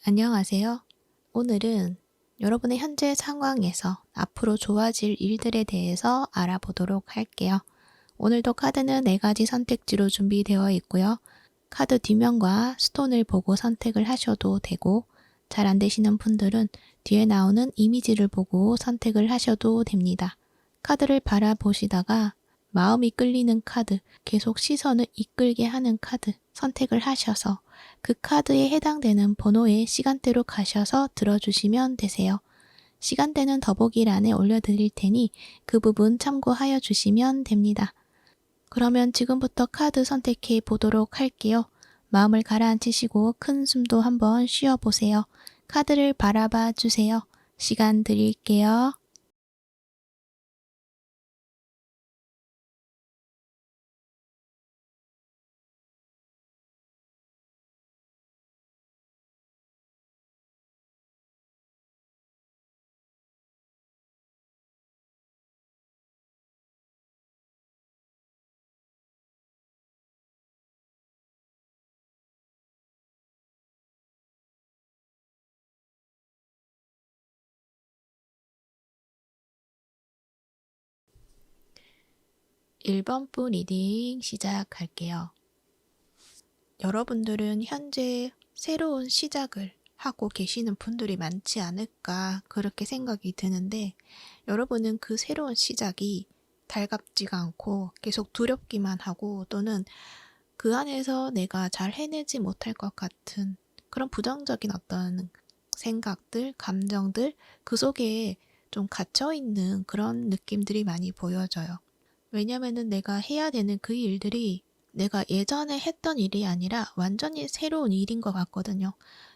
안녕하세요. 오늘은 여러분의 현재 상황에서 앞으로 좋아질 일들에 대해서 알아보도록 할게요. 오늘도 카드는 4가지 선택지로 준비되어 있고요. 카드 뒷면과 스톤을 보고 선택을 하셔도 되고, 잘 안 되시는 분들은 뒤에 나오는 이미지를 보고 선택을 하셔도 됩니다. 카드를 바라보시다가 마음이 끌리는 카드, 계속 시선을 이끌게 하는 카드 선택을 하셔서 그 카드에 해당되는 번호의 시간대로 가셔서 들어주시면 되세요. 시간대는 더보기란에 올려드릴 테니 그 부분 참고하여 주시면 됩니다. 그러면 지금부터 카드 선택해 보도록 할게요. 마음을 가라앉히시고 큰 숨도 한번 쉬어보세요. 카드를 바라봐 주세요. 시간 드릴게요. 1번분 리딩 시작할게요. 여러분들은 현재 새로운 시작을 하고 계시는 분들이 많지 않을까 그렇게 생각이 드는데, 여러분은 그 새로운 시작이 달갑지가 않고 계속 두렵기만 하고, 또는 그 안에서 내가 잘 해내지 못할 것 같은 그런 부정적인 어떤 생각들, 감정들, 그 속에 좀 갇혀있는 그런 느낌들이 많이 보여져요. 왜냐면은 내가 해야 되는 그 일들이 내가 예전에 했던 일이 아니라 완전히 새로운 일인 것 같거든요.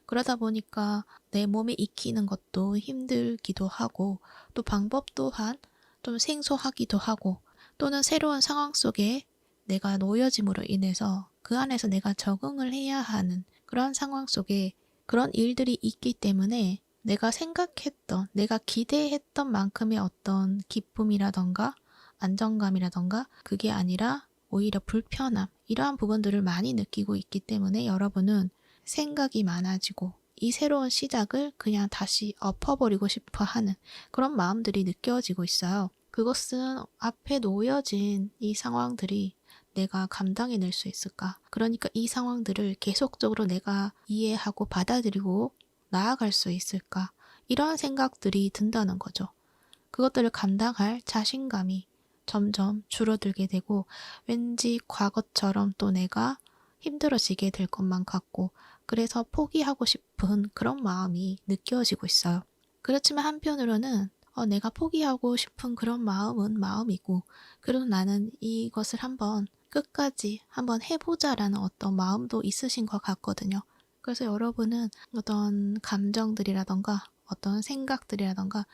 그러다 보니까 내 몸에 익히는 것도 힘들기도 하고, 또 방법 또한 좀 생소하기도 하고, 또는 새로운 상황 속에 내가 놓여짐으로 인해서 그 안에서 내가 적응을 해야 하는 그런 상황 속에 그런 일들이 있기 때문에, 내가 생각했던, 내가 기대했던 만큼의 어떤 기쁨이라던가 안정감이라던가 그게 아니라 오히려 불편함, 이러한 부분들을 많이 느끼고 있기 때문에 여러분은 생각이 많아지고 이 새로운 시작을 그냥 다시 엎어버리고 싶어 하는 그런 마음들이 느껴지고 있어요. 그것은 앞에 놓여진 이 상황들이 내가 감당해낼 수 있을까? 그러니까 이 상황들을 계속적으로 내가 이해하고 받아들이고 나아갈 수 있을까? 이러한 생각들이 든다는 거죠. 그것들을 감당할 자신감이 점점 줄어들게 되고, 왠지 과거처럼 또 내가 힘들어지게 될 것만 같고, 그래서 포기하고 싶은 그런 마음이 느껴지고 있어요. 그렇지만 한편으로는 내가 포기하고 싶은 그런 마음은 마음이고, 그래도 나는 이것을 한번 끝까지 한번 해보자라는 어떤 마음도 있으신 것 같거든요. 그래서 여러분은 어떤 감정들이라던가 어떤 생각들이라던가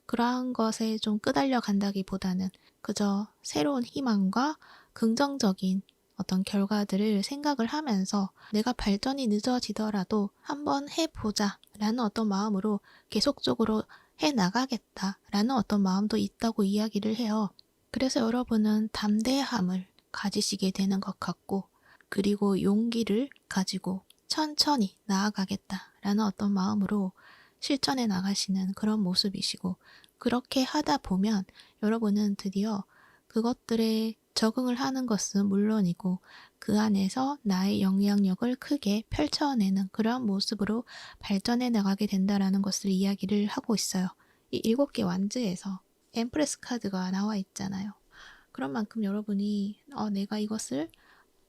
그러한 것에 좀 끄달려 간다기보다는 그저 새로운 희망과 긍정적인 어떤 결과들을 생각을 하면서 내가 발전이 늦어지더라도 한번 해보자 라는 어떤 마음으로 계속적으로 해나가겠다 라는 어떤 마음도 있다고 이야기를 해요. 그래서 여러분은 담대함을 가지시게 되는 것 같고, 그리고 용기를 가지고 천천히 나아가겠다라는 어떤 마음으로 실천해 나가시는 그런 모습이시고, 그렇게 하다 보면 여러분은 드디어 그것들에 적응을 하는 것은 물론이고 그 안에서 나의 영향력을 크게 펼쳐내는 그러한 모습으로 발전해 나가게 된다라는 것을 이야기를 하고 있어요. 이 7개 완즈에서 엠프레스 카드가 나와 있잖아요. 그런 만큼 여러분이 내가 이것을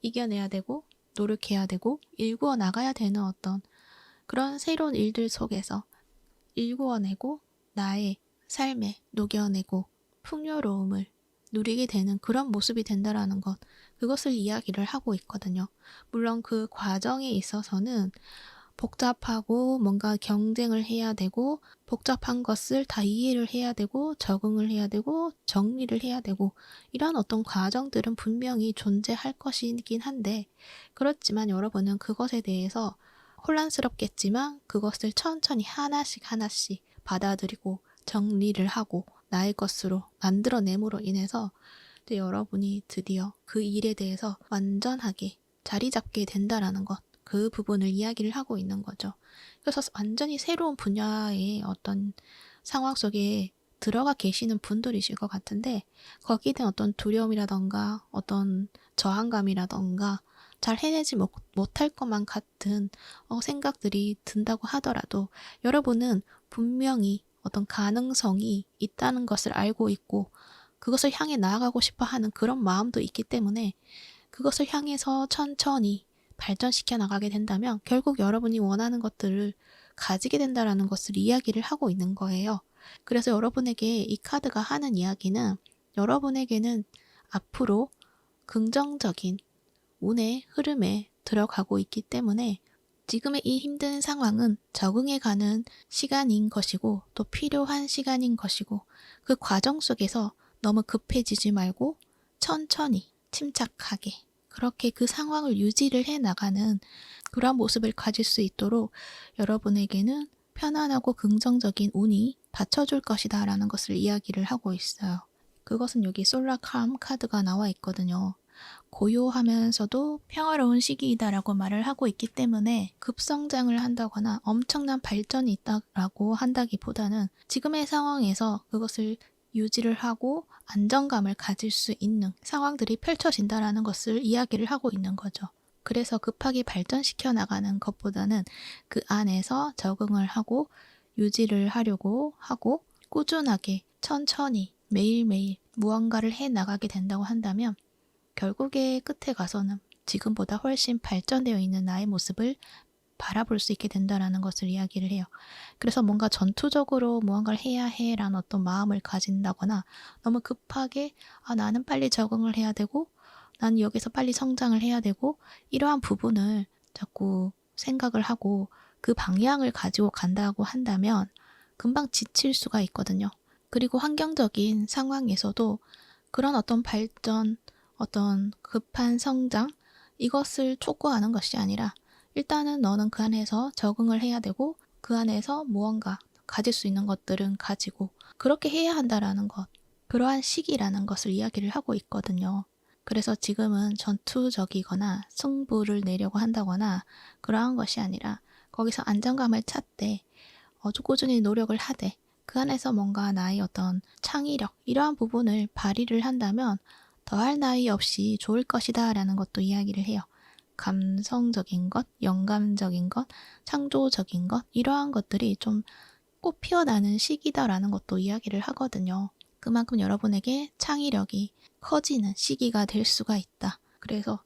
이겨내야 되고 노력해야 되고 일구어 나가야 되는 어떤 그런 새로운 일들 속에서 일구어내고 나의 삶에 녹여내고 풍요로움을 누리게 되는 그런 모습이 된다라는 것, 그것을 이야기를 하고 있거든요. 물론 그 과정에 있어서는 복잡하고 뭔가 경쟁을 해야 되고 복잡한 것을 다 이해를 해야 되고 적응을 해야 되고 정리를 해야 되고 이런 어떤 과정들은 분명히 존재할 것이긴 한데, 그렇지만 여러분은 그것에 대해서 혼란스럽겠지만 그것을 천천히 하나씩 하나씩 받아들이고 정리를 하고 나의 것으로 만들어냄으로 인해서 여러분이 드디어 그 일에 대해서 완전하게 자리 잡게 된다라는 것, 그 부분을 이야기를 하고 있는 거죠. 그래서 완전히 새로운 분야의 어떤 상황 속에 들어가 계시는 분들이실 것 같은데 거기에 대한 어떤 두려움이라던가 어떤 저항감이라던가 잘 해내지 못할 것만 같은 생각들이 든다고 하더라도 여러분은 분명히 어떤 가능성이 있다는 것을 알고 있고 그것을 향해 나아가고 싶어 하는 그런 마음도 있기 때문에 그것을 향해서 천천히 발전시켜 나가게 된다면 결국 여러분이 원하는 것들을 가지게 된다라는 것을 이야기를 하고 있는 거예요. 그래서 여러분에게 이 카드가 하는 이야기는 여러분에게는 앞으로 긍정적인 운의 흐름에 들어가고 있기 때문에 지금의 이 힘든 상황은 적응해가는 시간인 것이고 또 필요한 시간인 것이고 그 과정 속에서 너무 급해지지 말고 천천히 침착하게 그렇게 그 상황을 유지를 해 나가는 그런 모습을 가질 수 있도록 여러분에게는 편안하고 긍정적인 운이 받쳐줄 것이다 라는 것을 이야기를 하고 있어요. 그것은 여기 솔라캄 카드가 나와 있거든요. 고요하면서도 평화로운 시기이다라고 말을 하고 있기 때문에 급성장을 한다거나 엄청난 발전이 있다라고 한다기보다는 지금의 상황에서 그것을 유지를 하고 안정감을 가질 수 있는 상황들이 펼쳐진다라는 것을 이야기를 하고 있는 거죠. 그래서 급하게 발전시켜 나가는 것보다는 그 안에서 적응을 하고 유지를 하려고 하고 꾸준하게 천천히 매일매일 무언가를 해 나가게 된다고 한다면 결국에 끝에 가서는 지금보다 훨씬 발전되어 있는 나의 모습을 바라볼 수 있게 된다는 것을 이야기를 해요. 그래서 뭔가 전투적으로 무언가를 해야 해라는 어떤 마음을 가진다거나 너무 급하게 나는 빨리 적응을 해야 되고 나는 여기서 빨리 성장을 해야 되고 이러한 부분을 자꾸 생각을 하고 그 방향을 가지고 간다고 한다면 금방 지칠 수가 있거든요. 그리고 환경적인 상황에서도 그런 어떤 발전, 어떤 급한 성장 이것을 촉구하는 것이 아니라 일단은 너는 그 안에서 적응을 해야 되고 그 안에서 무언가 가질 수 있는 것들은 가지고 그렇게 해야 한다라는 것 그러한 시기라는 것을 이야기를 하고 있거든요. 그래서 지금은 전투적이거나 승부를 내려고 한다거나 그러한 것이 아니라 거기서 안정감을 찾되 꾸준히 노력을 하되 그 안에서 뭔가 나의 어떤 창의력 이러한 부분을 발휘를 한다면 더할 나위 없이 좋을 것이다 라는 것도 이야기를 해요. 감성적인 것, 영감적인 것, 창조적인 것 이러한 것들이 좀 꽃 피어나는 시기다라는 것도 이야기를 하거든요. 그만큼 여러분에게 창의력이 커지는 시기가 될 수가 있다. 그래서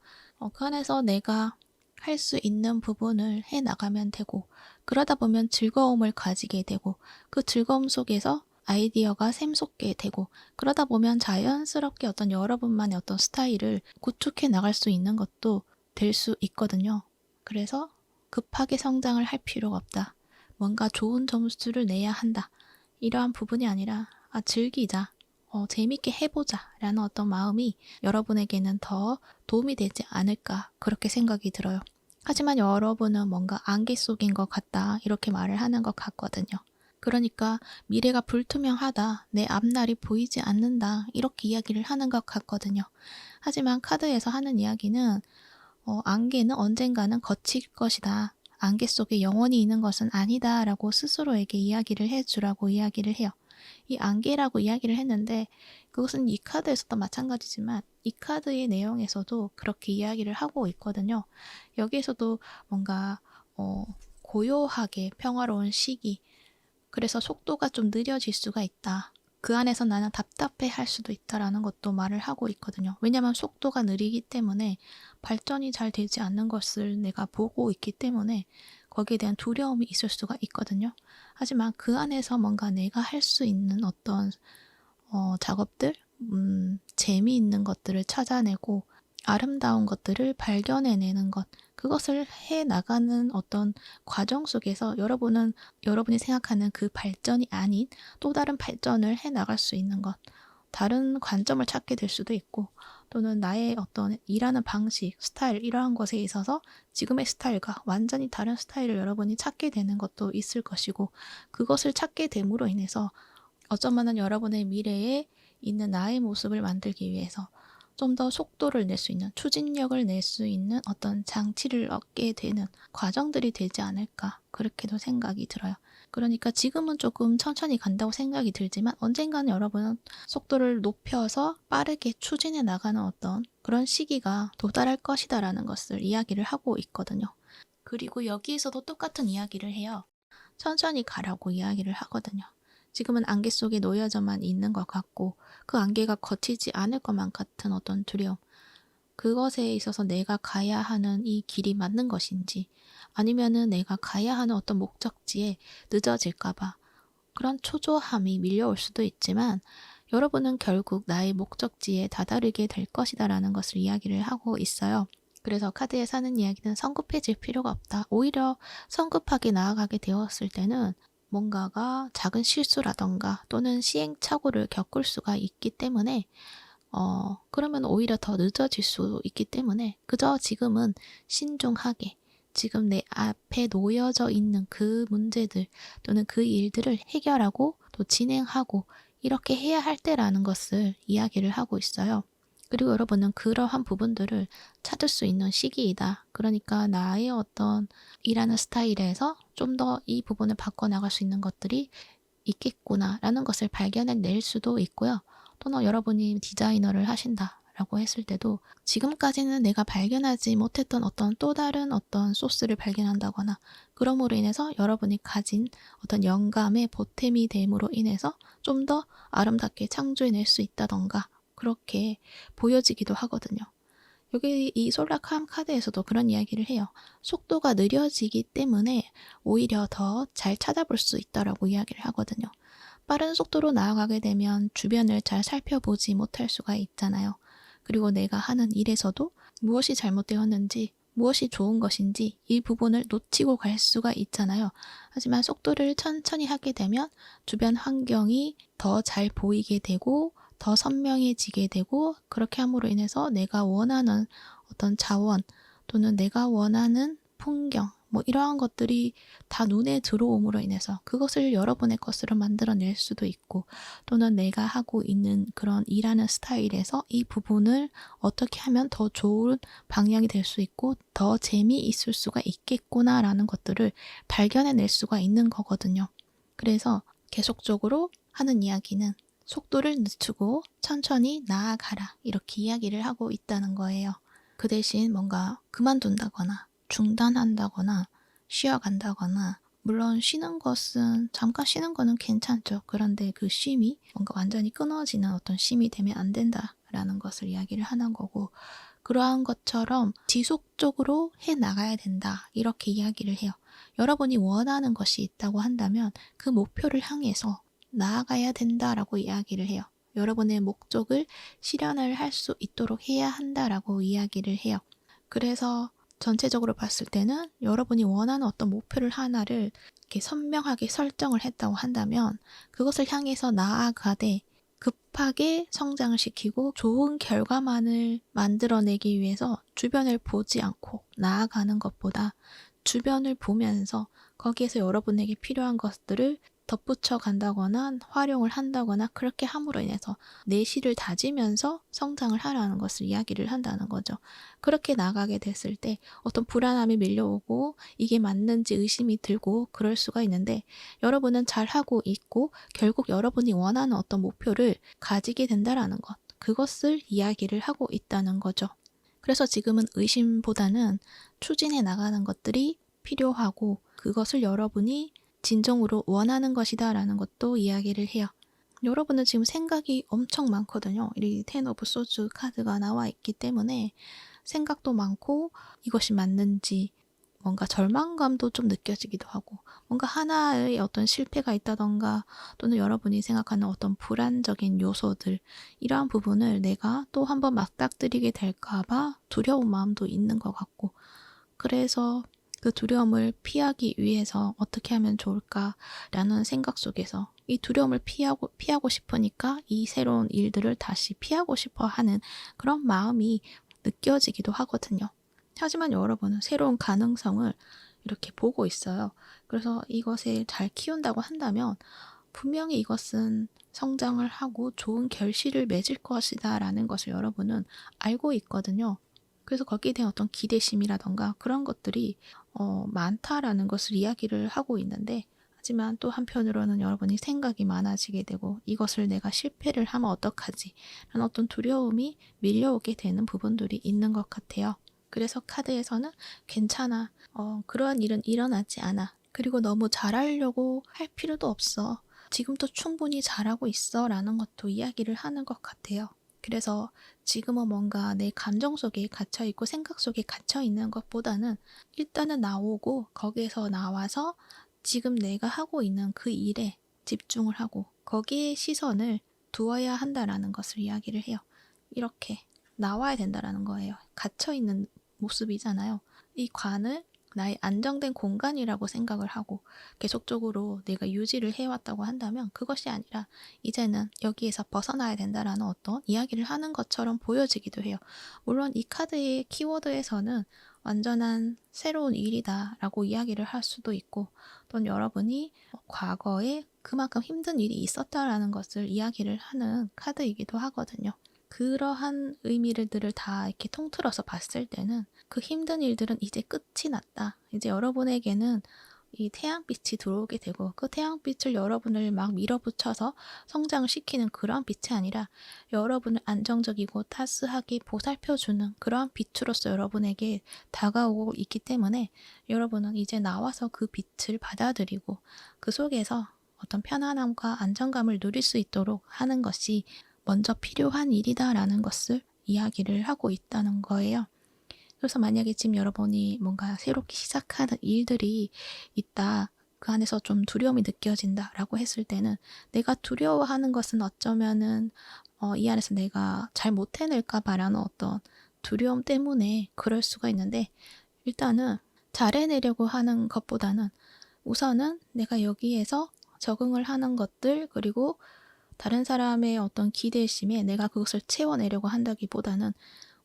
그 안에서 내가 할 수 있는 부분을 해나가면 되고 그러다 보면 즐거움을 가지게 되고 그 즐거움 속에서 아이디어가 샘솟게 되고 그러다 보면 자연스럽게 어떤 여러분만의 어떤 스타일을 구축해 나갈 수 있는 것도 될 수 있거든요. 그래서 급하게 성장을 할 필요가 없다. 뭔가 좋은 점수를 내야 한다. 이러한 부분이 아니라 즐기자. 재밌게 해보자 라는 어떤 마음이 여러분에게는 더 도움이 되지 않을까 그렇게 생각이 들어요. 하지만 여러분은 뭔가 안개 속인 것 같다 이렇게 말을 하는 것 같거든요. 그러니까 미래가 불투명하다, 내 앞날이 보이지 않는다 이렇게 이야기를 하는 것 같거든요. 하지만 카드에서 하는 이야기는 안개는 언젠가는 거칠 것이다. 안개 속에 영원히 있는 것은 아니다 라고 스스로에게 이야기를 해주라고 이야기를 해요. 이 안개라고 이야기를 했는데 그것은 이 카드에서도 마찬가지지만 이 카드의 내용에서도 그렇게 이야기를 하고 있거든요. 여기에서도 뭔가 고요하게 평화로운 시기 그래서 속도가 좀 느려질 수가 있다. 그 안에서 나는 답답해 할 수도 있다라는 것도 말을 하고 있거든요. 왜냐하면 속도가 느리기 때문에 발전이 잘 되지 않는 것을 내가 보고 있기 때문에 거기에 대한 두려움이 있을 수가 있거든요. 하지만 그 안에서 뭔가 내가 할 수 있는 어떤 작업들, 재미있는 것들을 찾아내고 아름다운 것들을 발견해내는 것, 그것을 해나가는 어떤 과정 속에서 여러분이 생각하는 그 발전이 아닌 또 다른 발전을 해나갈 수 있는 것, 다른 관점을 찾게 될 수도 있고 또는 나의 어떤 일하는 방식, 스타일 이러한 것에 있어서 지금의 스타일과 완전히 다른 스타일을 여러분이 찾게 되는 것도 있을 것이고 그것을 찾게 됨으로 인해서 어쩌면은 여러분의 미래에 있는 나의 모습을 만들기 위해서 좀 더 속도를 낼 수 있는, 추진력을 낼 수 있는 어떤 장치를 얻게 되는 과정들이 되지 않을까, 그렇게도 생각이 들어요. 그러니까 지금은 조금 천천히 간다고 생각이 들지만 언젠가는 여러분은 속도를 높여서 빠르게 추진해 나가는 어떤 그런 시기가 도달할 것이다라는 것을 이야기를 하고 있거든요. 그리고 여기에서도 똑같은 이야기를 해요. 천천히 가라고 이야기를 하거든요. 지금은 안개 속에 놓여져만 있는 것 같고 그 안개가 걷히지 않을 것만 같은 어떤 두려움, 그것에 있어서 내가 가야 하는 이 길이 맞는 것인지, 아니면은 내가 가야 하는 어떤 목적지에 늦어질까봐 그런 초조함이 밀려올 수도 있지만, 여러분은 결국 나의 목적지에 다다르게 될 것이다라는 것을 이야기를 하고 있어요. 그래서 카드에서 하는 이야기는 성급해질 필요가 없다. 오히려 성급하게 나아가게 되었을 때는 뭔가가 작은 실수라던가 또는 시행착오를 겪을 수가 있기 때문에 그러면 오히려 더 늦어질 수 있기 때문에 그저 지금은 신중하게 지금 내 앞에 놓여져 있는 그 문제들 또는 그 일들을 해결하고 또 진행하고 이렇게 해야 할 때라는 것을 이야기를 하고 있어요. 그리고 여러분은 그러한 부분들을 찾을 수 있는 시기이다. 그러니까 나의 어떤 일하는 스타일에서 좀 더 이 부분을 바꿔나갈 수 있는 것들이 있겠구나라는 것을 발견해낼 수도 있고요. 또는 여러분이 디자이너를 하신다라고 했을 때도 지금까지는 내가 발견하지 못했던 어떤 또 다른 어떤 소스를 발견한다거나, 그럼으로 인해서 여러분이 가진 어떤 영감의 보탬이 됨으로 인해서 좀 더 아름답게 창조해낼 수 있다던가 그렇게 보여지기도 하거든요. 여기 이 솔라캄 카드에서도 그런 이야기를 해요. 속도가 느려지기 때문에 오히려 더 잘 찾아볼 수 있다라고 이야기를 하거든요. 빠른 속도로 나아가게 되면 주변을 잘 살펴보지 못할 수가 있잖아요. 그리고 내가 하는 일에서도 무엇이 잘못되었는지, 무엇이 좋은 것인지 이 부분을 놓치고 갈 수가 있잖아요. 하지만 속도를 천천히 하게 되면 주변 환경이 더 잘 보이게 되고 더 선명해지게 되고, 그렇게 함으로 인해서 내가 원하는 어떤 자원 또는 내가 원하는 풍경 이러한 것들이 다 눈에 들어옴으로 인해서 그것을 여러분의 것으로 만들어낼 수도 있고, 또는 내가 하고 있는 그런 일하는 스타일에서 이 부분을 어떻게 하면 더 좋은 방향이 될 수 있고 더 재미있을 수가 있겠구나라는 것들을 발견해낼 수가 있는 거거든요. 그래서 계속적으로 하는 이야기는 속도를 늦추고 천천히 나아가라, 이렇게 이야기를 하고 있다는 거예요. 그 대신 뭔가 그만둔다거나 중단한다거나 쉬어간다거나, 물론 쉬는 것은 잠깐 쉬는 거는 괜찮죠. 그런데 그 쉼이 뭔가 완전히 끊어지는 어떤 쉼이 되면 안 된다라는 것을 이야기를 하는 거고, 그러한 것처럼 지속적으로 해 나가야 된다, 이렇게 이야기를 해요. 여러분이 원하는 것이 있다고 한다면 그 목표를 향해서 나아가야 된다라고 이야기를 해요. 여러분의 목적을 실현을 할 수 있도록 해야 한다라고 이야기를 해요. 그래서 전체적으로 봤을 때는 여러분이 원하는 어떤 목표를 하나를 이렇게 선명하게 설정을 했다고 한다면 그것을 향해서 나아가되 급하게 성장을 시키고 좋은 결과만을 만들어내기 위해서 주변을 보지 않고 나아가는 것보다 주변을 보면서 거기에서 여러분에게 필요한 것들을 덧붙여 간다거나 활용을 한다거나, 그렇게 함으로 인해서 내실을 다지면서 성장을 하라는 것을 이야기를 한다는 거죠. 그렇게 나가게 됐을 때 어떤 불안함이 밀려오고 이게 맞는지 의심이 들고 그럴 수가 있는데, 여러분은 잘하고 있고 결국 여러분이 원하는 어떤 목표를 가지게 된다라는 것, 그것을 이야기를 하고 있다는 거죠. 그래서 지금은 의심보다는 추진해 나가는 것들이 필요하고 그것을 여러분이 진정으로 원하는 것이다 라는 것도 이야기를 해요. 여러분은 지금 생각이 엄청 많거든요. 이 텐 오브 소즈 카드가 나와 있기 때문에 생각도 많고 이것이 맞는지 뭔가 절망감도 좀 느껴지기도 하고, 뭔가 하나의 어떤 실패가 있다던가 또는 여러분이 생각하는 어떤 불안적인 요소들, 이러한 부분을 내가 또 한번 맞닥뜨리게 될까봐 두려운 마음도 있는 것 같고, 그래서 그 두려움을 피하기 위해서 어떻게 하면 좋을까라는 생각 속에서 이 두려움을 피하고 싶으니까 이 새로운 일들을 다시 피하고 싶어 하는 그런 마음이 느껴지기도 하거든요. 하지만 여러분은 새로운 가능성을 이렇게 보고 있어요. 그래서 이것을 잘 키운다고 한다면 분명히 이것은 성장을 하고 좋은 결실을 맺을 것이다 라는 것을 여러분은 알고 있거든요. 그래서 거기에 대한 어떤 기대심이라던가 그런 것들이 많다라는 것을 이야기를 하고 있는데, 하지만 또 한편으로는 여러분이 생각이 많아지게 되고 이것을 내가 실패를 하면 어떡하지 라는 어떤 두려움이 밀려오게 되는 부분들이 있는 것 같아요. 그래서 카드에서는 괜찮아. 그러한 일은 일어나지 않아. 그리고 너무 잘하려고 할 필요도 없어. 지금도 충분히 잘하고 있어 라는 것도 이야기를 하는 것 같아요. 그래서 지금은 뭔가 내 감정 속에 갇혀있고 생각 속에 갇혀있는 것보다는 일단은 나오고 거기에서 나와서 지금 내가 하고 있는 그 일에 집중을 하고 거기에 시선을 두어야 한다라는 것을 이야기를 해요. 이렇게 나와야 된다라는 거예요. 갇혀있는 모습이잖아요. 이 관을 나의 안정된 공간이라고 생각을 하고 계속적으로 내가 유지를 해왔다고 한다면 그것이 아니라 이제는 여기에서 벗어나야 된다라는 어떤 이야기를 하는 것처럼 보여지기도 해요. 물론 이 카드의 키워드에서는 완전한 새로운 일이다 라고 이야기를 할 수도 있고, 또는 여러분이 과거에 그만큼 힘든 일이 있었다라는 것을 이야기를 하는 카드이기도 하거든요. 그러한 의미들을 다 이렇게 통틀어서 봤을 때는 그 힘든 일들은 이제 끝이 났다. 이제 여러분에게는 이 태양빛이 들어오게 되고 그 태양빛을 여러분을 막 밀어붙여서 성장을 시키는 그런 빛이 아니라 여러분을 안정적이고 따스하게 보살펴주는 그러한 빛으로서 여러분에게 다가오고 있기 때문에 여러분은 이제 나와서 그 빛을 받아들이고 그 속에서 어떤 편안함과 안정감을 누릴 수 있도록 하는 것이 먼저 필요한 일이다라는 것을 이야기를 하고 있다는 거예요. 그래서 만약에 지금 여러분이 뭔가 새롭게 시작하는 일들이 있다, 그 안에서 좀 두려움이 느껴진다 라고 했을 때는 내가 두려워하는 것은 어쩌면은 이 안에서 내가 잘 못 해낼까 봐라는 어떤 두려움 때문에 그럴 수가 있는데, 일단은 잘 해내려고 하는 것보다는 우선은 내가 여기에서 적응을 하는 것들, 그리고 다른 사람의 어떤 기대심에 내가 그것을 채워내려고 한다기보다는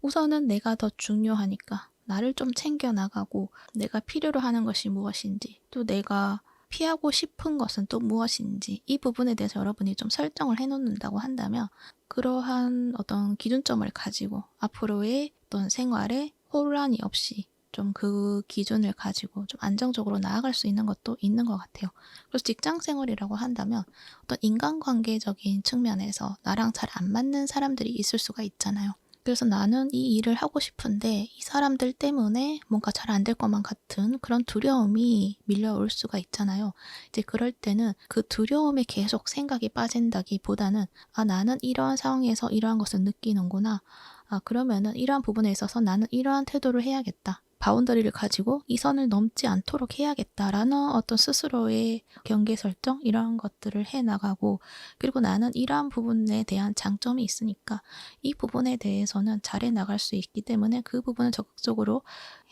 우선은 내가 더 중요하니까 나를 좀 챙겨나가고 내가 필요로 하는 것이 무엇인지, 또 내가 피하고 싶은 것은 또 무엇인지, 이 부분에 대해서 여러분이 좀 설정을 해놓는다고 한다면 그러한 어떤 기준점을 가지고 앞으로의 어떤 생활에 혼란이 없이 좀 그 기준을 가지고 좀 안정적으로 나아갈 수 있는 것도 있는 것 같아요. 그래서 직장 생활이라고 한다면 어떤 인간관계적인 측면에서 나랑 잘 안 맞는 사람들이 있을 수가 있잖아요. 그래서 나는 이 일을 하고 싶은데 이 사람들 때문에 뭔가 잘 안 될 것만 같은 그런 두려움이 밀려올 수가 있잖아요. 이제 그럴 때는 그 두려움에 계속 생각이 빠진다기보다는 나는 이러한 상황에서 이러한 것을 느끼는구나. 그러면은 이러한 부분에 있어서 나는 이러한 태도를 해야겠다. 바운더리를 가지고 이 선을 넘지 않도록 해야겠다라는 어떤 스스로의 경계 설정, 이러한 것들을 해나가고, 그리고 나는 이러한 부분에 대한 장점이 있으니까 이 부분에 대해서는 잘해 나갈 수 있기 때문에 그 부분을 적극적으로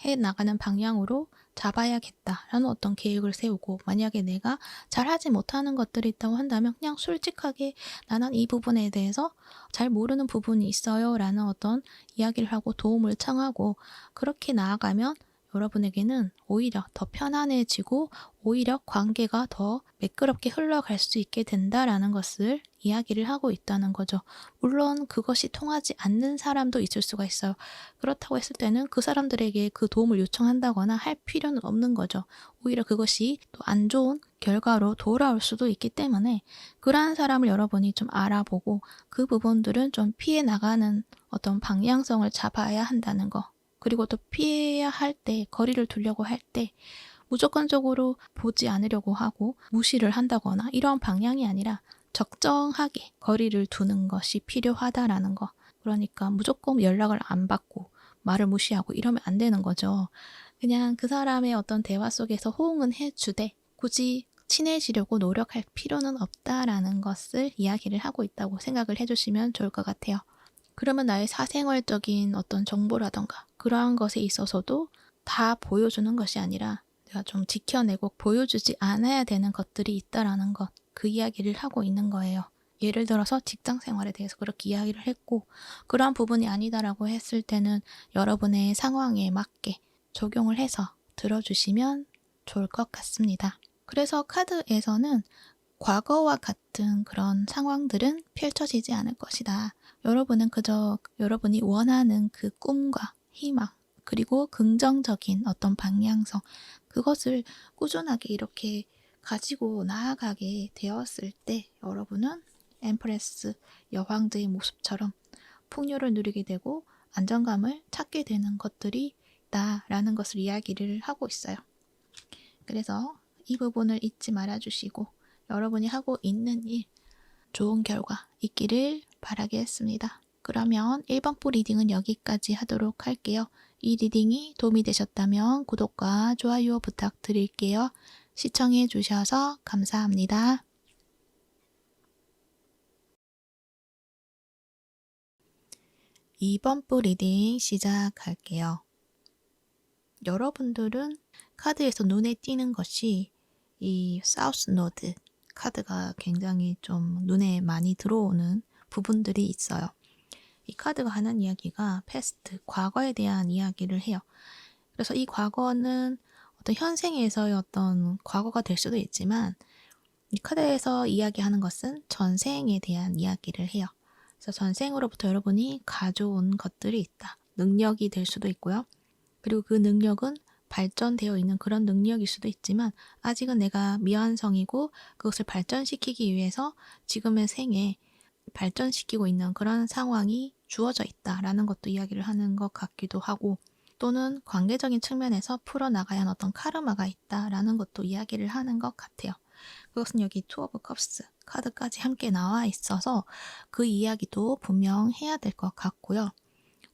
해 나가는 방향으로 잡아야겠다라는 어떤 계획을 세우고, 만약에 내가 잘하지 못하는 것들이 있다고 한다면 그냥 솔직하게 나는 이 부분에 대해서 잘 모르는 부분이 있어요 라는 어떤 이야기를 하고 도움을 청하고, 그렇게 나아가면 여러분에게는 오히려 더 편안해지고 오히려 관계가 더 매끄럽게 흘러갈 수 있게 된다라는 것을 이야기를 하고 있다는 거죠. 물론 그것이 통하지 않는 사람도 있을 수가 있어요. 그렇다고 했을 때는 그 사람들에게 그 도움을 요청한다거나 할 필요는 없는 거죠. 오히려 그것이 또 안 좋은 결과로 돌아올 수도 있기 때문에 그러한 사람을 여러분이 좀 알아보고 그 부분들은 좀 피해 나가는 어떤 방향성을 잡아야 한다는 거. 그리고 또 피해야 할 때, 거리를 두려고 할 때 무조건적으로 보지 않으려고 하고 무시를 한다거나 이런 방향이 아니라 적정하게 거리를 두는 것이 필요하다라는 거. 그러니까 무조건 연락을 안 받고 말을 무시하고 이러면 안 되는 거죠. 그냥 그 사람의 어떤 대화 속에서 호응은 해주되 굳이 친해지려고 노력할 필요는 없다라는 것을 이야기를 하고 있다고 생각을 해주시면 좋을 것 같아요. 그러면 나의 사생활적인 어떤 정보라던가 그러한 것에 있어서도 다 보여주는 것이 아니라 내가 좀 지켜내고 보여주지 않아야 되는 것들이 있다라는 것, 그 이야기를 하고 있는 거예요. 예를 들어서 직장 생활에 대해서 그렇게 이야기를 했고, 그러한 부분이 아니다라고 했을 때는 여러분의 상황에 맞게 적용을 해서 들어주시면 좋을 것 같습니다. 그래서 카드에서는 과거와 같은 그런 상황들은 펼쳐지지 않을 것이다. 여러분은 그저 여러분이 원하는 그 꿈과 희망, 그리고 긍정적인 어떤 방향성, 그것을 꾸준하게 이렇게 가지고 나아가게 되었을 때 여러분은 엠프레스 여왕들의 모습처럼 풍요를 누리게 되고 안정감을 찾게 되는 것들이 있다라는 것을 이야기를 하고 있어요. 그래서 이 부분을 잊지 말아주시고 여러분이 하고 있는 일 좋은 결과 있기를 바라겠습니다. 그러면 1번부 리딩은 여기까지 하도록 할게요. 이 리딩이 도움이 되셨다면 구독과 좋아요 부탁드릴게요. 시청해 주셔서 감사합니다. 2번부 리딩 시작할게요. 여러분들은 카드에서 눈에 띄는 것이 이 사우스 노드 카드가 굉장히 좀 눈에 많이 들어오는 부분들이 있어요. 이 카드가 하는 이야기가 패스트, 과거에 대한 이야기를 해요. 그래서 이 과거는 어떤 현생에서의 어떤 과거가 될 수도 있지만 이 카드에서 이야기하는 것은 전생에 대한 이야기를 해요. 그래서 전생으로부터 여러분이 가져온 것들이 있다. 능력이 될 수도 있고요. 그리고 그 능력은 발전되어 있는 그런 능력일 수도 있지만 아직은 내가 미완성이고 그것을 발전시키기 위해서 지금의 생에 발전시키고 있는 그런 상황이 주어져 있다라는 것도 이야기를 하는 것 같기도 하고 또는 관계적인 측면에서 풀어나가야 하는 어떤 카르마가 있다라는 것도 이야기를 하는 것 같아요. 그것은 여기 투 오브 컵스 카드까지 함께 나와 있어서 그 이야기도 분명해야 될 것 같고요.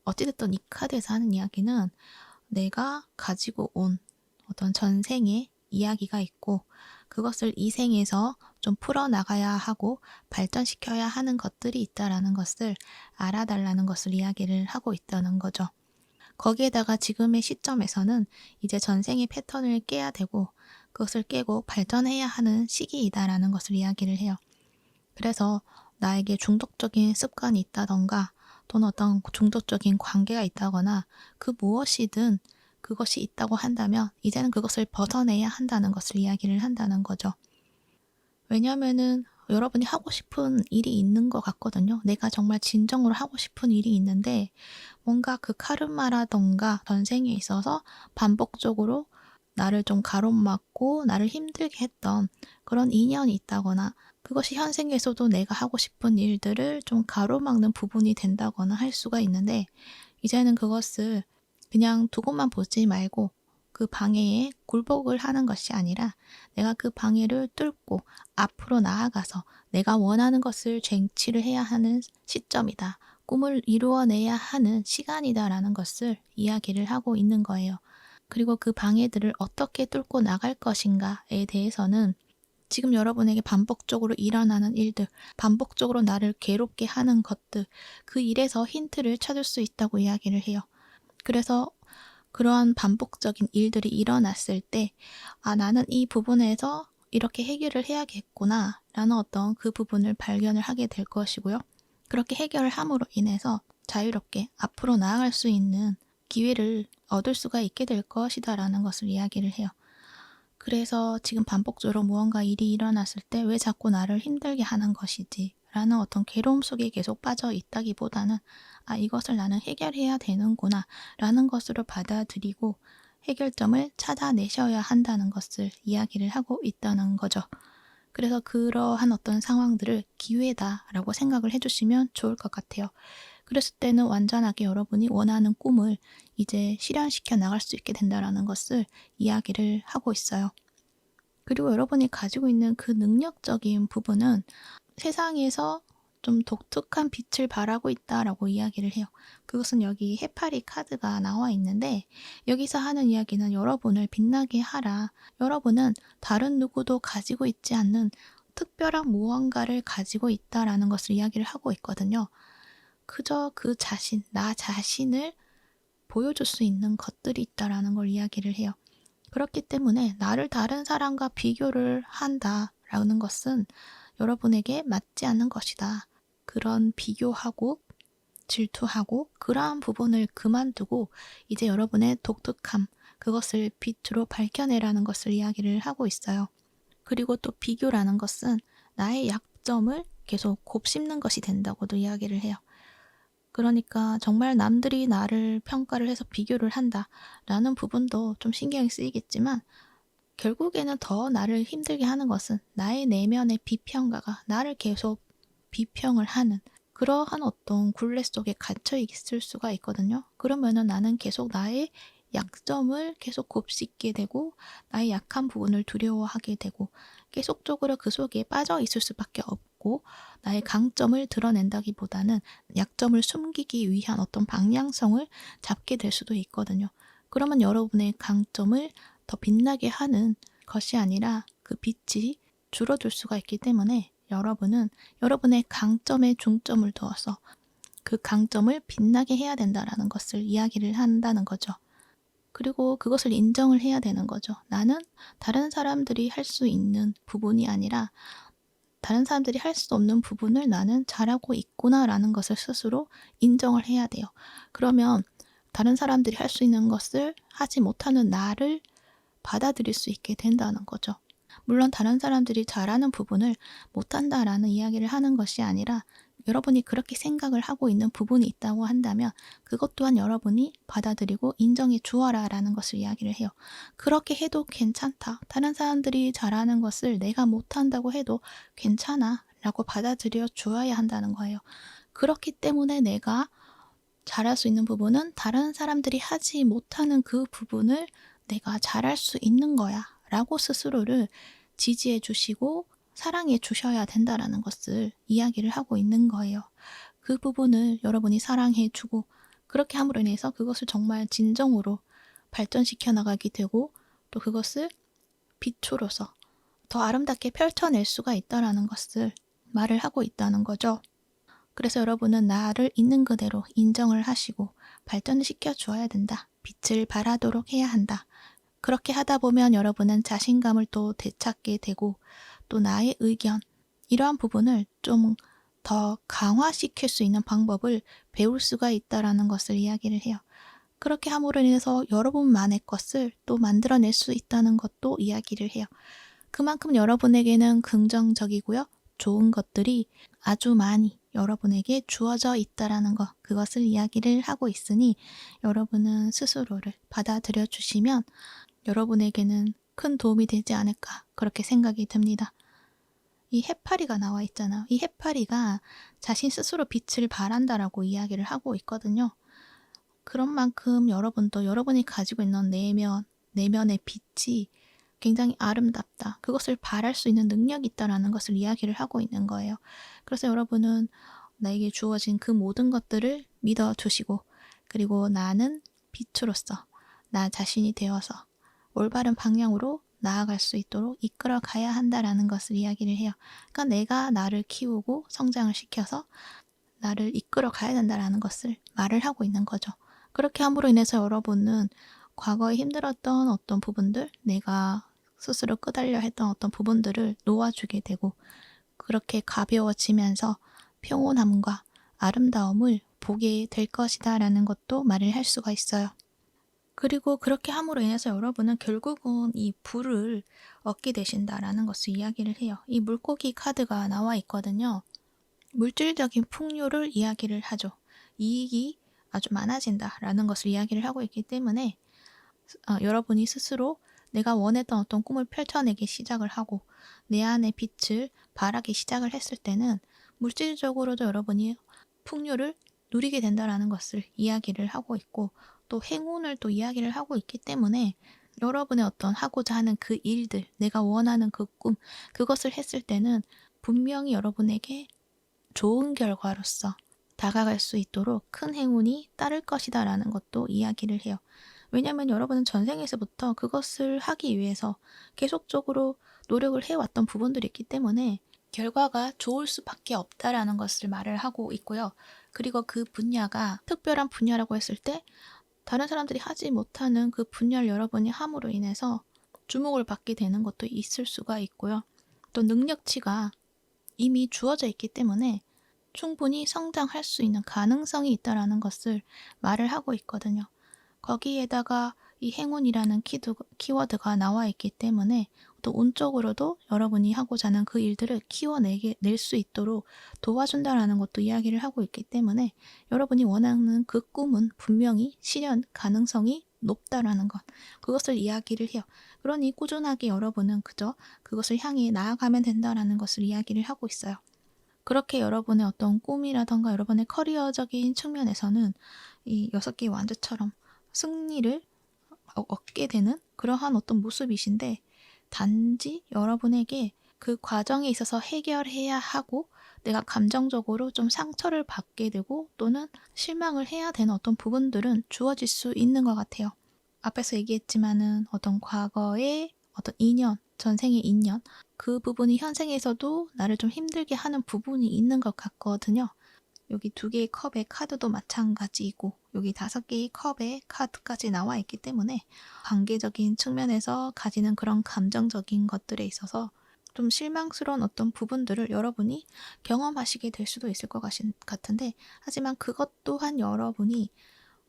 어찌됐든 이 카드에서 하는 이야기는 내가 가지고 온 어떤 전생의 이야기가 있고 그것을 이 생에서 좀 풀어나가야 하고 발전시켜야 하는 것들이 있다라는 것을 알아달라는 것을 이야기를 하고 있다는 거죠. 거기에다가 지금의 시점에서는 이제 전생의 패턴을 깨야 되고 그것을 깨고 발전해야 하는 시기이다라는 것을 이야기를 해요. 그래서 나에게 중독적인 습관이 있다던가 또는 어떤 중독적인 관계가 있다거나 그 무엇이든 그것이 있다고 한다면 이제는 그것을 벗어내야 한다는 것을 이야기를 한다는 거죠. 왜냐하면은 여러분이 하고 싶은 일이 있는 것 같거든요. 내가 정말 진정으로 하고 싶은 일이 있는데 뭔가 그 카르마라던가 전생에 있어서 반복적으로 나를 좀 가로막고 나를 힘들게 했던 그런 인연이 있다거나 그것이 현생에서도 내가 하고 싶은 일들을 좀 가로막는 부분이 된다거나 할 수가 있는데 이제는 그것을 그냥 두고만 보지 말고 그 방해에 굴복을 하는 것이 아니라 내가 그 방해를 뚫고 앞으로 나아가서 내가 원하는 것을 쟁취를 해야 하는 시점이다. 꿈을 이루어내야 하는 시간이다라는 것을 이야기를 하고 있는 거예요. 그리고 그 방해들을 어떻게 뚫고 나갈 것인가에 대해서는 지금 여러분에게 반복적으로 일어나는 일들, 반복적으로 나를 괴롭게 하는 것들, 그 일에서 힌트를 찾을 수 있다고 이야기를 해요. 그래서 그러한 반복적인 일들이 일어났을 때, 아, 나는 이 부분에서 이렇게 해결을 해야겠구나, 라는 어떤 그 부분을 발견을 하게 될 것이고요. 그렇게 해결을 함으로 인해서 자유롭게 앞으로 나아갈 수 있는 기회를 얻을 수가 있게 될 것이다, 라는 것을 이야기를 해요. 그래서 지금 반복적으로 무언가 일이 일어났을 때 왜 자꾸 나를 힘들게 하는 것이지? 라는 어떤 괴로움 속에 계속 빠져 있다기보다는 아, 이것을 나는 해결해야 되는구나 라는 것으로 받아들이고 해결점을 찾아내셔야 한다는 것을 이야기를 하고 있다는 거죠. 그래서 그러한 어떤 상황들을 기회다라고 생각을 해주시면 좋을 것 같아요. 그랬을 때는 완전하게 여러분이 원하는 꿈을 이제 실현시켜 나갈 수 있게 된다는 것을 이야기를 하고 있어요. 그리고 여러분이 가지고 있는 그 능력적인 부분은 세상에서 좀 독특한 빛을 발하고 있다라고 이야기를 해요. 그것은 여기 해파리 카드가 나와 있는데 여기서 하는 이야기는 여러분을 빛나게 하라. 여러분은 다른 누구도 가지고 있지 않는 특별한 무언가를 가지고 있다라는 것을 이야기를 하고 있거든요. 그저 그 자신, 나 자신을 보여줄 수 있는 것들이 있다라는 걸 이야기를 해요. 그렇기 때문에 나를 다른 사람과 비교를 한다라는 것은 여러분에게 맞지 않는 것이다. 그런 비교하고 질투하고 그러한 부분을 그만두고 이제 여러분의 독특함, 그것을 빛으로 밝혀내라는 것을 이야기를 하고 있어요. 그리고 또 비교라는 것은 나의 약점을 계속 곱씹는 것이 된다고도 이야기를 해요. 그러니까 정말 남들이 나를 평가를 해서 비교를 한다라는 부분도 좀 신경이 쓰이겠지만, 결국에는 더 나를 힘들게 하는 것은 나의 내면의 비평가가 나를 계속 비평을 하는 그러한 어떤 굴레 속에 갇혀 있을 수가 있거든요. 그러면은 나는 계속 나의 약점을 계속 곱씹게 되고, 나의 약한 부분을 두려워하게 되고, 계속적으로 그 속에 빠져 있을 수밖에 없고, 나의 강점을 드러낸다기보다는 약점을 숨기기 위한 어떤 방향성을 잡게 될 수도 있거든요. 그러면 여러분의 강점을 더 빛나게 하는 것이 아니라 그 빛이 줄어들 수가 있기 때문에, 여러분은 여러분의 강점에 중점을 두어서 그 강점을 빛나게 해야 된다라는 것을 이야기를 한다는 거죠. 그리고 그것을 인정을 해야 되는 거죠. 나는 다른 사람들이 할 수 있는 부분이 아니라 다른 사람들이 할 수 없는 부분을 나는 잘하고 있구나라는 것을 스스로 인정을 해야 돼요. 그러면 다른 사람들이 할 수 있는 것을 하지 못하는 나를 받아들일 수 있게 된다는 거죠. 물론 다른 사람들이 잘하는 부분을 못한다라는 이야기를 하는 것이 아니라, 여러분이 그렇게 생각을 하고 있는 부분이 있다고 한다면 그것 또한 여러분이 받아들이고 인정해 주어라 라는 것을 이야기를 해요. 그렇게 해도 괜찮다. 다른 사람들이 잘하는 것을 내가 못한다고 해도 괜찮아 라고 받아들여 주어야 한다는 거예요. 그렇기 때문에 내가 잘할 수 있는 부분은 다른 사람들이 하지 못하는 그 부분을 내가 잘할 수 있는 거야 라고 스스로를 지지해 주시고 사랑해 주셔야 된다라는 것을 이야기를 하고 있는 거예요. 그 부분을 여러분이 사랑해 주고, 그렇게 함으로 인해서 그것을 정말 진정으로 발전시켜 나가게 되고, 또 그것을 빛으로서 더 아름답게 펼쳐낼 수가 있다라는 것을 말을 하고 있다는 거죠. 그래서 여러분은 나를 있는 그대로 인정을 하시고 발전을 시켜 주어야 된다. 빛을 발하도록 해야 한다. 그렇게 하다 보면 여러분은 자신감을 또 되찾게 되고, 또 나의 의견, 이러한 부분을 좀 더 강화시킬 수 있는 방법을 배울 수가 있다라는 것을 이야기를 해요. 그렇게 함으로 인해서 여러분만의 것을 또 만들어낼 수 있다는 것도 이야기를 해요. 그만큼 여러분에게는 긍정적이고요, 좋은 것들이 아주 많이 여러분에게 주어져 있다라는 것, 그것을 이야기를 하고 있으니 여러분은 스스로를 받아들여 주시면 여러분에게는 큰 도움이 되지 않을까, 그렇게 생각이 듭니다. 이 해파리가 나와 있잖아요. 이 해파리가 자신 스스로 빛을 발한다라고 이야기를 하고 있거든요. 그런 만큼 여러분도 여러분이 가지고 있는 내면의 빛이 굉장히 아름답다. 그것을 발할 수 있는 능력이 있다라는 것을 이야기를 하고 있는 거예요. 그래서 여러분은 나에게 주어진 그 모든 것들을 믿어주시고, 그리고 나는 빛으로서 나 자신이 되어서 올바른 방향으로 나아갈 수 있도록 이끌어 가야 한다라는 것을 이야기를 해요. 그러니까 내가 나를 키우고 성장을 시켜서 나를 이끌어 가야 된다라는 것을 말을 하고 있는 거죠. 그렇게 함으로 인해서 여러분은 과거에 힘들었던 어떤 부분들, 내가 스스로 끄달려 했던 어떤 부분들을 놓아주게 되고, 그렇게 가벼워지면서 평온함과 아름다움을 보게 될 것이다 라는 것도 말을 할 수가 있어요. 그리고 그렇게 함으로 인해서 여러분은 결국은 이 부를 얻게 되신다라는 것을 이야기를 해요. 이 물고기 카드가 나와 있거든요. 물질적인 풍요를 이야기를 하죠. 이익이 아주 많아진다라는 것을 이야기를 하고 있기 때문에 여러분이 스스로 내가 원했던 어떤 꿈을 펼쳐내기 시작을 하고 내 안의 빛을 발하기 시작을 했을 때는 물질적으로도 여러분이 풍요를 누리게 된다라는 것을 이야기를 하고 있고, 또 행운을 또 이야기를 하고 있기 때문에 여러분의 어떤 하고자 하는 그 일들, 내가 원하는 그 꿈, 그것을 했을 때는 분명히 여러분에게 좋은 결과로서 다가갈 수 있도록 큰 행운이 따를 것이다 라는 것도 이야기를 해요. 왜냐하면 여러분은 전생에서부터 그것을 하기 위해서 계속적으로 노력을 해왔던 부분들이 있기 때문에 결과가 좋을 수밖에 없다라는 것을 말을 하고 있고요. 그리고 그 분야가 특별한 분야라고 했을 때 다른 사람들이 하지 못하는 그 분야를 여러분이 함으로 인해서 주목을 받게 되는 것도 있을 수가 있고요. 또 능력치가 이미 주어져 있기 때문에 충분히 성장할 수 있는 가능성이 있다라는 것을 말을 하고 있거든요. 거기에다가 이 행운이라는 키워드가 나와 있기 때문에 또 운적으로도 여러분이 하고자 하는 그 일들을 낼 수 있도록 도와준다라는 것도 이야기를 하고 있기 때문에 여러분이 원하는 그 꿈은 분명히 실현 가능성이 높다라는 것, 그것을 이야기를 해요. 그러니 꾸준하게 여러분은 그저 그것을 향해 나아가면 된다라는 것을 이야기를 하고 있어요. 그렇게 여러분의 어떤 꿈이라던가 여러분의 커리어적인 측면에서는 이 6개의 완주처럼 승리를 얻게 되는 그러한 어떤 모습이신데, 단지 여러분에게 그 과정에 있어서 해결해야 하고 내가 감정적으로 좀 상처를 받게 되고 또는 실망을 해야 되는 어떤 부분들은 주어질 수 있는 것 같아요. 앞에서 얘기했지만은 어떤 과거의 어떤 인연, 전생의 인연, 그 부분이 현생에서도 나를 좀 힘들게 하는 부분이 있는 것 같거든요. 여기 2개의 컵의 카드도 마찬가지이고 여기 5개의 컵의 카드까지 나와 있기 때문에 관계적인 측면에서 가지는 그런 감정적인 것들에 있어서 좀 실망스러운 어떤 부분들을 여러분이 경험하시게 될 수도 있을 것 같은데, 하지만 그것 또한 여러분이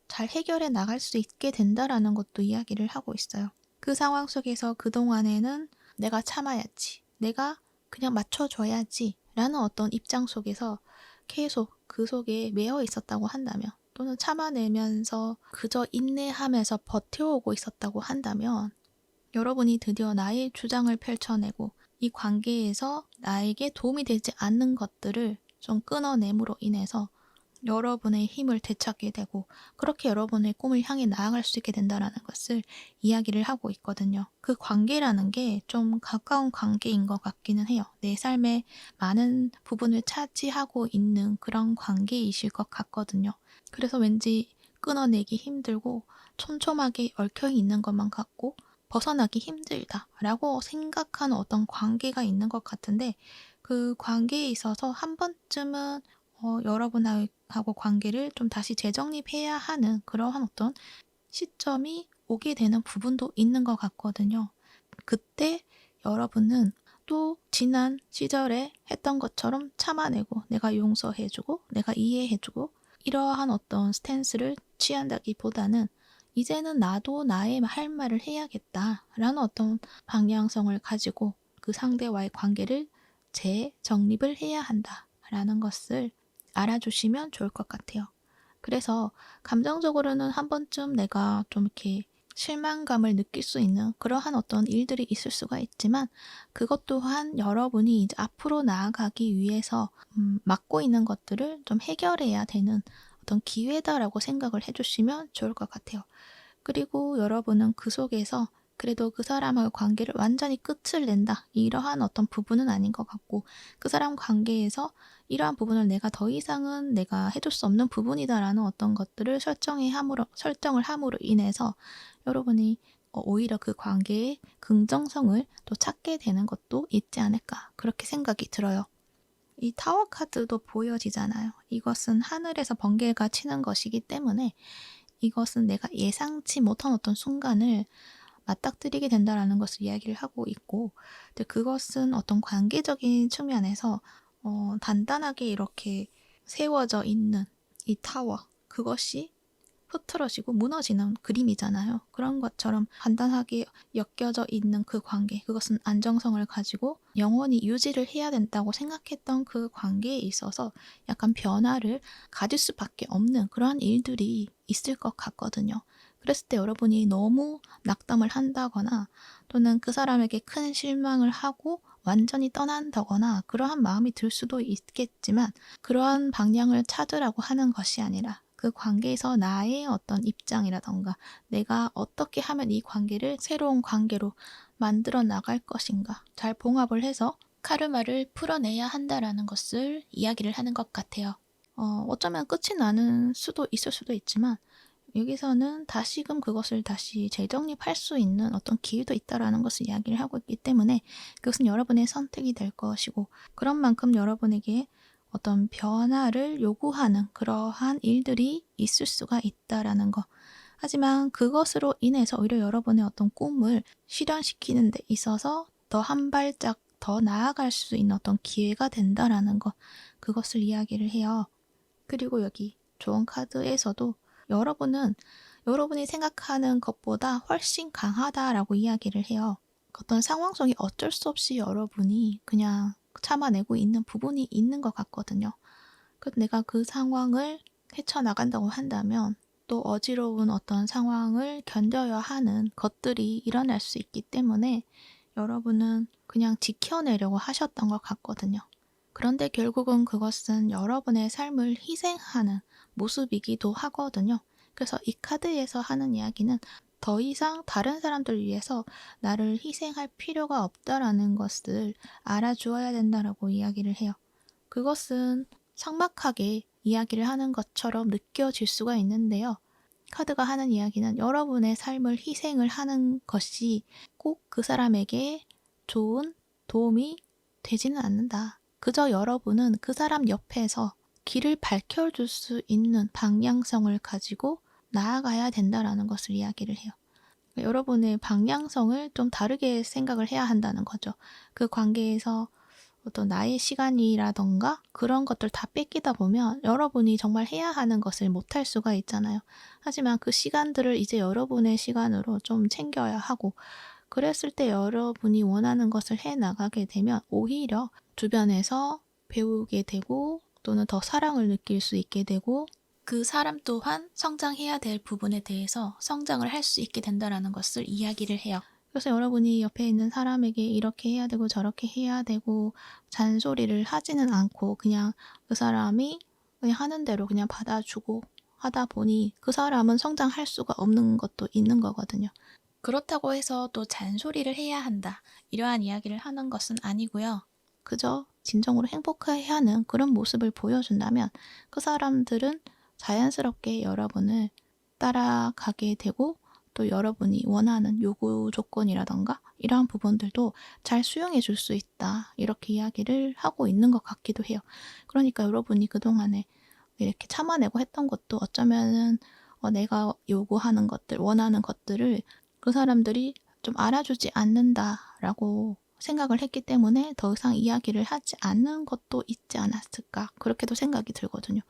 잘 해결해 나갈 수 있게 된다라는 것도 이야기를 하고 있어요. 그 상황 속에서 그동안에는 내가 참아야지, 내가 그냥 맞춰줘야지 라는 어떤 입장 속에서 계속 그 속에 매여 있었다고 한다면, 또는 참아내면서 그저 인내하면서 버텨오고 있었다고 한다면, 여러분이 드디어 나의 주장을 펼쳐내고 이 관계에서 나에게 도움이 되지 않는 것들을 좀 끊어냄으로 인해서 여러분의 힘을 되찾게 되고 그렇게 여러분의 꿈을 향해 나아갈 수 있게 된다는 것을 이야기를 하고 있거든요. 그 관계라는 게 좀 가까운 관계인 것 같기는 해요. 내 삶의 많은 부분을 차지하고 있는 그런 관계이실 것 같거든요. 그래서 왠지 끊어내기 힘들고 촘촘하게 얽혀 있는 것만 같고 벗어나기 힘들다라고 생각하는 어떤 관계가 있는 것 같은데, 그 관계에 있어서 한 번쯤은 여러분하고 관계를 좀 다시 재정립해야 하는 그러한 어떤 시점이 오게 되는 부분도 있는 것 같거든요. 그때 여러분은 또 지난 시절에 했던 것처럼 참아내고 내가 용서해주고 내가 이해해주고 이러한 어떤 스탠스를 취한다기보다는 이제는 나도 나의 할 말을 해야겠다라는 어떤 방향성을 가지고 그 상대와의 관계를 재정립을 해야 한다라는 것을 알아주시면 좋을 것 같아요. 그래서 감정적으로는 한 번쯤 내가 좀 이렇게 실망감을 느낄 수 있는 그러한 어떤 일들이 있을 수가 있지만, 그것 또한 여러분이 이제 앞으로 나아가기 위해서 맡고 있는 것들을 좀 해결해야 되는 어떤 기회다라고 생각을 해주시면 좋을 것 같아요. 그리고 여러분은 그 속에서 그래도 그 사람하고 관계를 완전히 끝을 낸다, 이러한 어떤 부분은 아닌 것 같고, 그 사람 관계에서 이러한 부분을 내가 더 이상은 내가 해줄 수 없는 부분이다라는 어떤 것들을 설정을 함으로 인해서 여러분이 오히려 그 관계의 긍정성을 또 찾게 되는 것도 있지 않을까, 그렇게 생각이 들어요. 이 타워 카드도 보여지잖아요. 이것은 하늘에서 번개가 치는 것이기 때문에 이것은 내가 예상치 못한 어떤 순간을 맞닥뜨리게 된다라는 것을 이야기를 하고 있고, 근데 그것은 어떤 관계적인 측면에서 단단하게 이렇게 세워져 있는 이 타워, 그것이 흐트러지고 무너지는 그림이잖아요. 그런 것처럼 간단하게 엮여져 있는 그 관계, 그것은 안정성을 가지고 영원히 유지를 해야 된다고 생각했던 그 관계에 있어서 약간 변화를 가질 수밖에 없는 그러한 일들이 있을 것 같거든요. 그랬을 때 여러분이 너무 낙담을 한다거나 또는 그 사람에게 큰 실망을 하고 완전히 떠난다거나 그러한 마음이 들 수도 있겠지만, 그러한 방향을 찾으라고 하는 것이 아니라 그 관계에서 나의 어떤 입장이라던가 내가 어떻게 하면 이 관계를 새로운 관계로 만들어 나갈 것인가, 잘 봉합을 해서 카르마를 풀어내야 한다라는 것을 이야기를 하는 것 같아요. 어쩌면 끝이 나는 수도 있을 수도 있지만 여기서는 다시금 그것을 다시 재정립할 수 있는 어떤 기회도 있다라는 것을 이야기를 하고 있기 때문에 그것은 여러분의 선택이 될 것이고, 그런 만큼 여러분에게 어떤 변화를 요구하는 그러한 일들이 있을 수가 있다라는 것. 하지만 그것으로 인해서 오히려 여러분의 어떤 꿈을 실현시키는 데 있어서 더 한 발짝 더 나아갈 수 있는 어떤 기회가 된다라는 것, 그것을 이야기를 해요. 그리고 여기 조언 카드에서도 여러분은 여러분이 생각하는 것보다 훨씬 강하다라고 이야기를 해요. 어떤 상황 속에 어쩔 수 없이 여러분이 그냥 참아내고 있는 부분이 있는 것 같거든요. 그래서 내가 그 상황을 헤쳐나간다고 한다면 또 어지러운 어떤 상황을 견뎌야 하는 것들이 일어날 수 있기 때문에 여러분은 그냥 지켜내려고 하셨던 것 같거든요. 그런데 결국은 그것은 여러분의 삶을 희생하는 모습이기도 하거든요. 그래서 이 카드에서 하는 이야기는 더 이상 다른 사람들을 위해서 나를 희생할 필요가 없다라는 것을 알아주어야 된다라고 이야기를 해요. 그것은 삭막하게 이야기를 하는 것처럼 느껴질 수가 있는데요. 카드가 하는 이야기는 여러분의 삶을 희생을 하는 것이 꼭 그 사람에게 좋은 도움이 되지는 않는다. 그저 여러분은 그 사람 옆에서 길을 밝혀줄 수 있는 방향성을 가지고 나아가야 된다라는 것을 이야기를 해요. 여러분의 방향성을 좀 다르게 생각을 해야 한다는 거죠. 그 관계에서 어떤 나의 시간이라던가 그런 것들 다 뺏기다 보면 여러분이 정말 해야 하는 것을 못할 수가 있잖아요. 하지만 그 시간들을 이제 여러분의 시간으로 좀 챙겨야 하고, 그랬을 때 여러분이 원하는 것을 해 나가게 되면 오히려 주변에서 배우게 되고 또는 더 사랑을 느낄 수 있게 되고, 그 사람 또한 성장해야 될 부분에 대해서 성장을 할 수 있게 된다는 것을 이야기를 해요. 그래서 여러분이 옆에 있는 사람에게 이렇게 해야 되고 저렇게 해야 되고 잔소리를 하지는 않고 그냥 그 사람이 그냥 하는 대로 그냥 받아주고 하다 보니 그 사람은 성장할 수가 없는 것도 있는 거거든요. 그렇다고 해서 또 잔소리를 해야 한다, 이러한 이야기를 하는 것은 아니고요. 그저 진정으로 행복해야 하는 그런 모습을 보여준다면 그 사람들은 자연스럽게 여러분을 따라가게 되고 또 여러분이 원하는 요구 조건이라던가 이러한 부분들도 잘 수용해 줄 수 있다, 이렇게 이야기를 하고 있는 것 같기도 해요. 그러니까 여러분이 그동안에 이렇게 참아내고 했던 것도 어쩌면은 내가 요구하는 것들, 원하는 것들을 그 사람들이 좀 알아주지 않는다라고 생각을 했기 때문에 더 이상 이야기를 하지 않는 것도 있지 않았을까, 그렇게도 생각이 들거든요.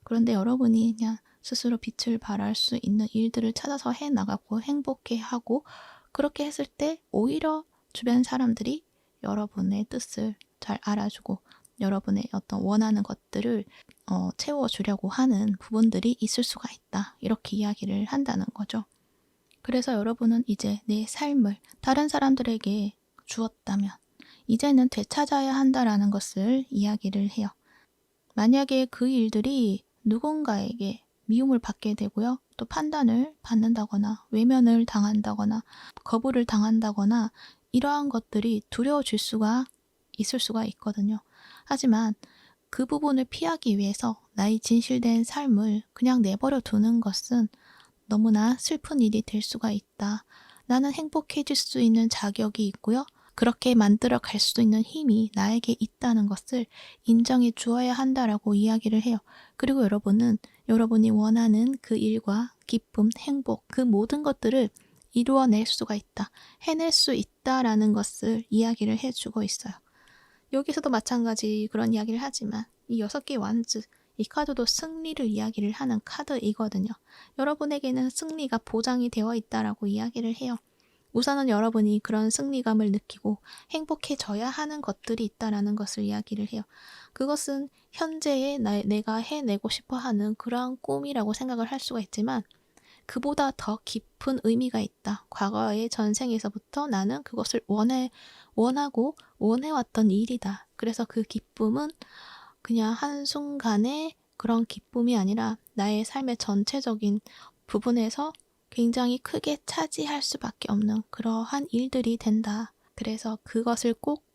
그런데 여러분이 그냥 스스로 빛을 발할 수 있는 일들을 찾아서 해나가고 행복해하고 그렇게 했을 때 오히려 주변 사람들이 여러분의 뜻을 잘 알아주고 여러분의 어떤 원하는 것들을 채워주려고 하는 부분들이 있을 수가 있다, 이렇게 이야기를 한다는 거죠. 그래서 여러분은 이제 내 삶을 다른 사람들에게 주었다면 이제는 되찾아야 한다라는 것을 이야기를 해요. 만약에 그 일들이 누군가에게 미움을 받게 되고요, 또 판단을 받는다거나 외면을 당한다거나 거부를 당한다거나 이러한 것들이 두려워질 수가 있을 수가 있거든요. 하지만 그 부분을 피하기 위해서 나의 진실된 삶을 그냥 내버려 두는 것은 너무나 슬픈 일이 될 수가 있다. 나는 행복해질 수 있는 자격이 있고요, 그렇게 만들어 갈 수 있는 힘이 나에게 있다는 것을 인정해 주어야 한다라고 이야기를 해요. 그리고 여러분은 여러분이 원하는 그 일과 기쁨, 행복, 그 모든 것들을 이루어낼 수가 있다, 해낼 수 있다라는 것을 이야기를 해주고 있어요. 여기서도 마찬가지 그런 이야기를 하지만 이 6개 완즈, 이 카드도 승리를 이야기를 하는 카드이거든요. 여러분에게는 승리가 보장이 되어 있다라고 이야기를 해요. 우선은 여러분이 그런 승리감을 느끼고 행복해져야 하는 것들이 있다라는 것을 이야기를 해요. 그것은 현재의 내가 해내고 싶어 하는 그러한 꿈이라고 생각을 할 수가 있지만 그보다 더 깊은 의미가 있다. 과거의 전생에서부터 나는 그것을 원하고 원해왔던 일이다. 그래서 그 기쁨은 그냥 한순간의 그런 기쁨이 아니라 나의 삶의 전체적인 부분에서 굉장히 크게 차지할 수밖에 없는 그러한 일들이 된다. 그래서 그것을 꼭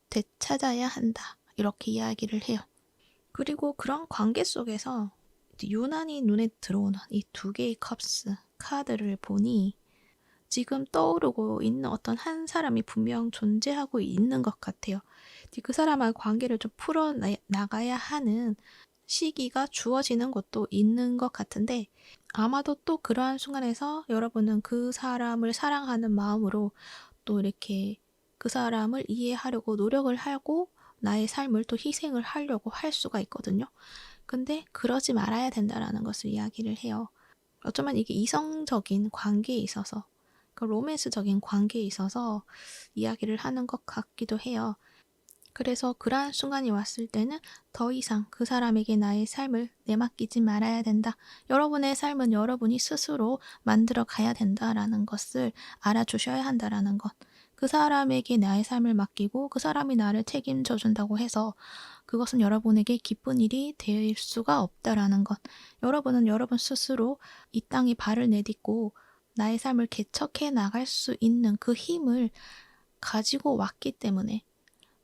되찾아야 한다, 이렇게 이야기를 해요. 그리고 그런 관계 속에서 유난히 눈에 들어오는 이 2개의 컵스 카드를 보니 지금 떠오르고 있는 어떤 한 사람이 분명 존재하고 있는 것 같아요. 그 사람과의 관계를 좀 풀어나가야 하는 시기가 주어지는 것도 있는 것 같은데, 아마도 또 그러한 순간에서 여러분은 그 사람을 사랑하는 마음으로 또 이렇게 그 사람을 이해하려고 노력을 하고 나의 삶을 또 희생을 하려고 할 수가 있거든요. 근데 그러지 말아야 된다라는 것을 이야기를 해요. 어쩌면 이게 이성적인 관계에 있어서 그 로맨스적인 관계에 있어서 이야기를 하는 것 같기도 해요. 그래서 그러한 순간이 왔을 때는 더 이상 그 사람에게 나의 삶을 내맡기지 말아야 된다. 여러분의 삶은 여러분이 스스로 만들어 가야 된다라는 것을 알아주셔야 한다라는 것. 그 사람에게 나의 삶을 맡기고 그 사람이 나를 책임져 준다고 해서 그것은 여러분에게 기쁜 일이 될 수가 없다라는 것. 여러분은 여러분 스스로 이 땅에 발을 내딛고 나의 삶을 개척해 나갈 수 있는 그 힘을 가지고 왔기 때문에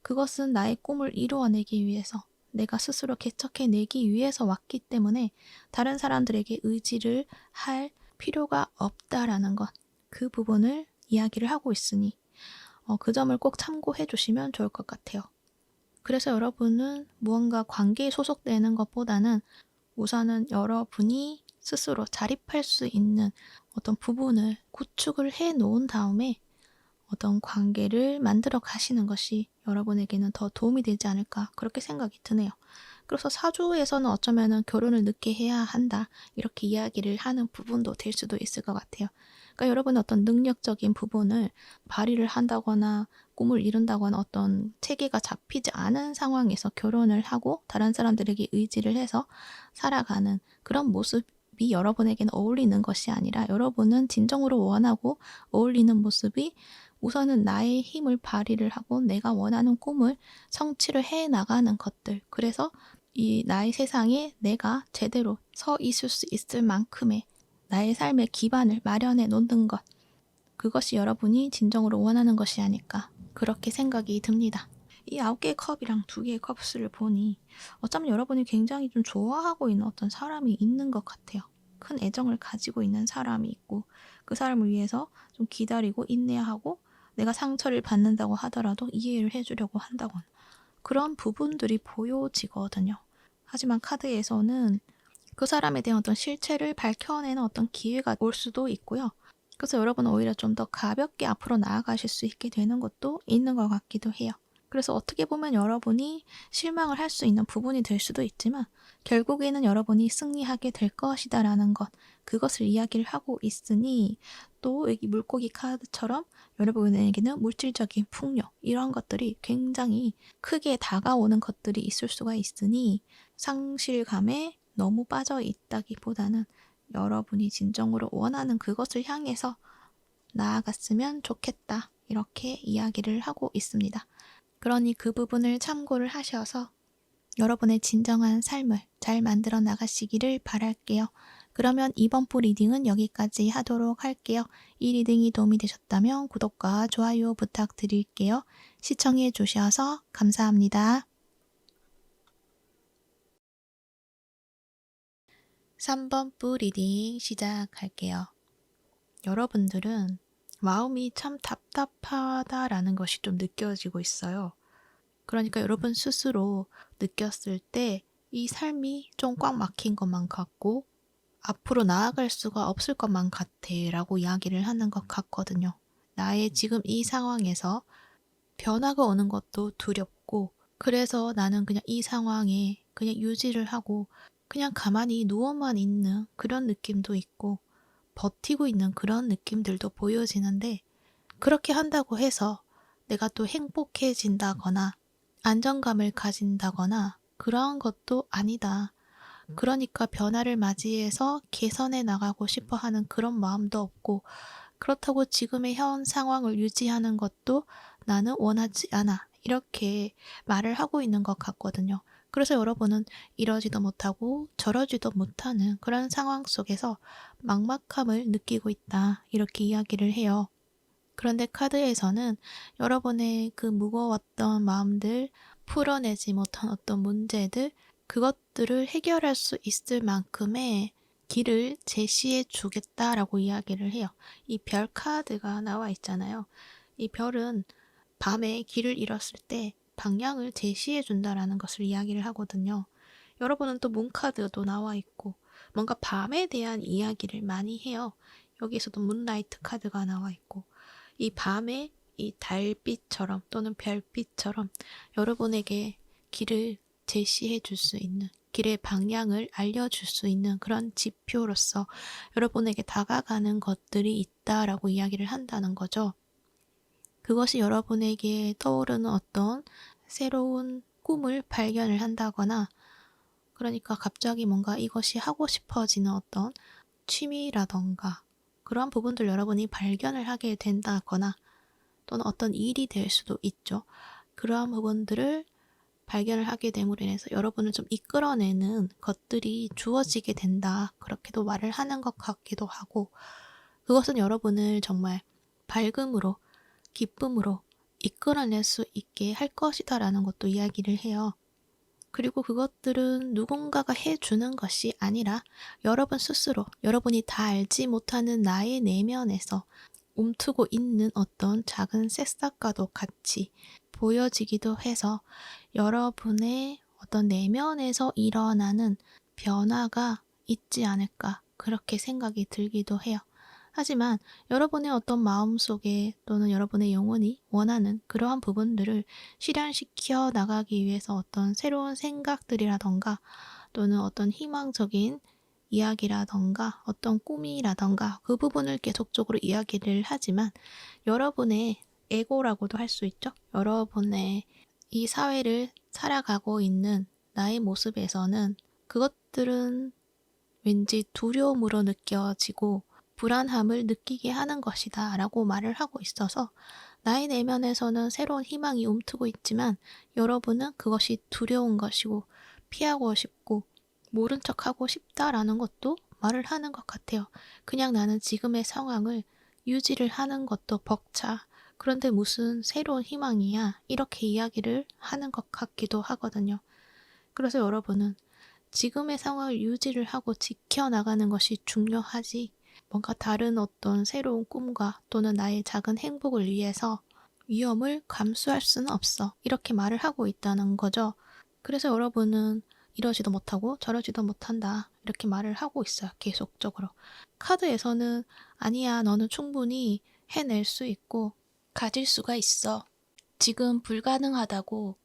그것은 나의 꿈을 이루어내기 위해서 내가 스스로 개척해내기 위해서 왔기 때문에 다른 사람들에게 의지를 할 필요가 없다라는 것. 그 부분을 이야기를 하고 있으니 그 점을 꼭 참고해 주시면 좋을 것 같아요. 그래서 여러분은 무언가 관계에 소속되는 것보다는 우선은 여러분이 스스로 자립할 수 있는 어떤 부분을 구축을 해 놓은 다음에 어떤 관계를 만들어 가시는 것이 여러분에게는 더 도움이 되지 않을까 그렇게 생각이 드네요. 그래서 사주에서는 어쩌면 결혼을 늦게 해야 한다 이렇게 이야기를 하는 부분도 될 수도 있을 것 같아요. 그러니까 여러분은 어떤 능력적인 부분을 발휘를 한다거나 꿈을 이룬다거나 어떤 체계가 잡히지 않은 상황에서 결혼을 하고 다른 사람들에게 의지를 해서 살아가는 그런 모습이 여러분에게는 어울리는 것이 아니라 여러분은 진정으로 원하고 어울리는 모습이 우선은 나의 힘을 발휘를 하고 내가 원하는 꿈을 성취를 해 나가는 것들. 그래서 이 나의 세상에 내가 제대로 서 있을 수 있을 만큼의 나의 삶의 기반을 마련해 놓는 것. 그것이 여러분이 진정으로 원하는 것이 아닐까. 그렇게 생각이 듭니다. 이 9개의 컵이랑 2개의 컵스를 보니 어쩌면 여러분이 굉장히 좀 좋아하고 있는 어떤 사람이 있는 것 같아요. 큰 애정을 가지고 있는 사람이 있고 그 사람을 위해서 좀 기다리고 인내하고 내가 상처를 받는다고 하더라도 이해를 해주려고 한다거나 그런 부분들이 보여지거든요. 하지만 카드에서는 그 사람에 대한 어떤 실체를 밝혀내는 어떤 기회가 올 수도 있고요. 그래서 여러분은 오히려 좀 더 가볍게 앞으로 나아가실 수 있게 되는 것도 있는 것 같기도 해요. 그래서 어떻게 보면 여러분이 실망을 할 수 있는 부분이 될 수도 있지만 결국에는 여러분이 승리하게 될 것이다라는 것, 그것을 이야기를 하고 있으니 또 여기 물고기 카드처럼 여러분에게는 물질적인 풍요 이런 것들이 굉장히 크게 다가오는 것들이 있을 수가 있으니 상실감에 너무 빠져 있다기보다는 여러분이 진정으로 원하는 그것을 향해서 나아갔으면 좋겠다 이렇게 이야기를 하고 있습니다. 그러니 그 부분을 참고를 하셔서 여러분의 진정한 삶을 잘 만들어 나가시기를 바랄게요. 그러면 이번 부 리딩은 여기까지 하도록 할게요. 이 리딩이 도움이 되셨다면 구독과 좋아요 부탁드릴게요. 시청해 주셔서 감사합니다. 3번 부 리딩 시작할게요. 여러분들은 마음이 참 답답하다라는 것이 좀 느껴지고 있어요. 그러니까 여러분 스스로 느꼈을 때 이 삶이 좀 꽉 막힌 것만 같고 앞으로 나아갈 수가 없을 것만 같아 라고 이야기를 하는 것 같거든요. 나의 지금 이 상황에서 변화가 오는 것도 두렵고 그래서 나는 그냥 이 상황에 그냥 유지를 하고 그냥 가만히 누워만 있는 그런 느낌도 있고 버티고 있는 그런 느낌들도 보여지는데 그렇게 한다고 해서 내가 또 행복해진다거나 안정감을 가진다거나 그러한 것도 아니다. 그러니까 변화를 맞이해서 개선해 나가고 싶어 하는 그런 마음도 없고 그렇다고 지금의 현 상황을 유지하는 것도 나는 원하지 않아. 이렇게 말을 하고 있는 것 같거든요. 그래서 여러분은 이러지도 못하고 저러지도 못하는 그런 상황 속에서 막막함을 느끼고 있다. 이렇게 이야기를 해요. 그런데 카드에서는 여러분의 그 무거웠던 마음들, 풀어내지 못한 어떤 문제들, 그것들을 해결할 수 있을 만큼의 길을 제시해 주겠다라고 이야기를 해요. 이 별 카드가 나와 있잖아요. 이 별은 밤에 길을 잃었을 때 방향을 제시해 준다라는 것을 이야기를 하거든요. 여러분은 또 문카드도 나와 있고 뭔가 밤에 대한 이야기를 많이 해요. 여기서도 문라이트 카드가 나와 있고 이 밤에 이 달빛처럼 또는 별빛처럼 여러분에게 길을 제시해 줄 수 있는 길의 방향을 알려줄 수 있는 그런 지표로서 여러분에게 다가가는 것들이 있다라고 이야기를 한다는 거죠. 그것이 여러분에게 떠오르는 어떤 새로운 꿈을 발견을 한다거나, 그러니까 갑자기 뭔가 이것이 하고 싶어지는 어떤 취미라던가 그러한 부분들 여러분이 발견을 하게 된다거나, 또는 어떤 일이 될 수도 있죠. 그러한 부분들을 발견을 하게 됨으로 인해서 여러분을 좀 이끌어내는 것들이 주어지게 된다. 그렇게도 말을 하는 것 같기도 하고, 그것은 여러분을 정말 밝음으로, 기쁨으로 이끌어낼 수 있게 할 것이다 라는 것도 이야기를 해요. 그리고 그것들은 누군가가 해주는 것이 아니라 여러분 스스로, 여러분이 다 알지 못하는 나의 내면에서 움트고 있는 어떤 작은 새싹과도 같이 보여지기도 해서 여러분의 어떤 내면에서 일어나는 변화가 있지 않을까, 그렇게 생각이 들기도 해요. 하지만 여러분의 어떤 마음속에 또는 여러분의 영혼이 원하는 그러한 부분들을 실현시켜 나가기 위해서 어떤 새로운 생각들이라던가 또는 어떤 희망적인 이야기라던가 어떤 꿈이라던가 그 부분을 계속적으로 이야기를 하지만, 여러분의 에고라고도 할 수 있죠. 여러분의 이 사회를 살아가고 있는 나의 모습에서는 그것들은 왠지 두려움으로 느껴지고 불안함을 느끼게 하는 것이다 라고 말을 하고 있어서, 나의 내면에서는 새로운 희망이 움트고 있지만 여러분은 그것이 두려운 것이고 피하고 싶고 모른 척하고 싶다라는 것도 말을 하는 것 같아요. 그냥 나는 지금의 상황을 유지를 하는 것도 벅차. 그런데 무슨 새로운 희망이야. 이렇게 이야기를 하는 것 같기도 하거든요. 그래서 여러분은 지금의 상황을 유지를 하고 지켜나가는 것이 중요하지, 뭔가 다른 어떤 새로운 꿈과 또는 나의 작은 행복을 위해서 위험을 감수할 수는 없어. 이렇게 말을 하고 있다는 거죠. 그래서 여러분은 이러지도 못하고 저러지도 못한다. 이렇게 말을 하고 있어요. 계속적으로. 카드에서는 아니야, 너는 충분히 해낼 수 있고 가질 수가 있어. 지금 불가능하다고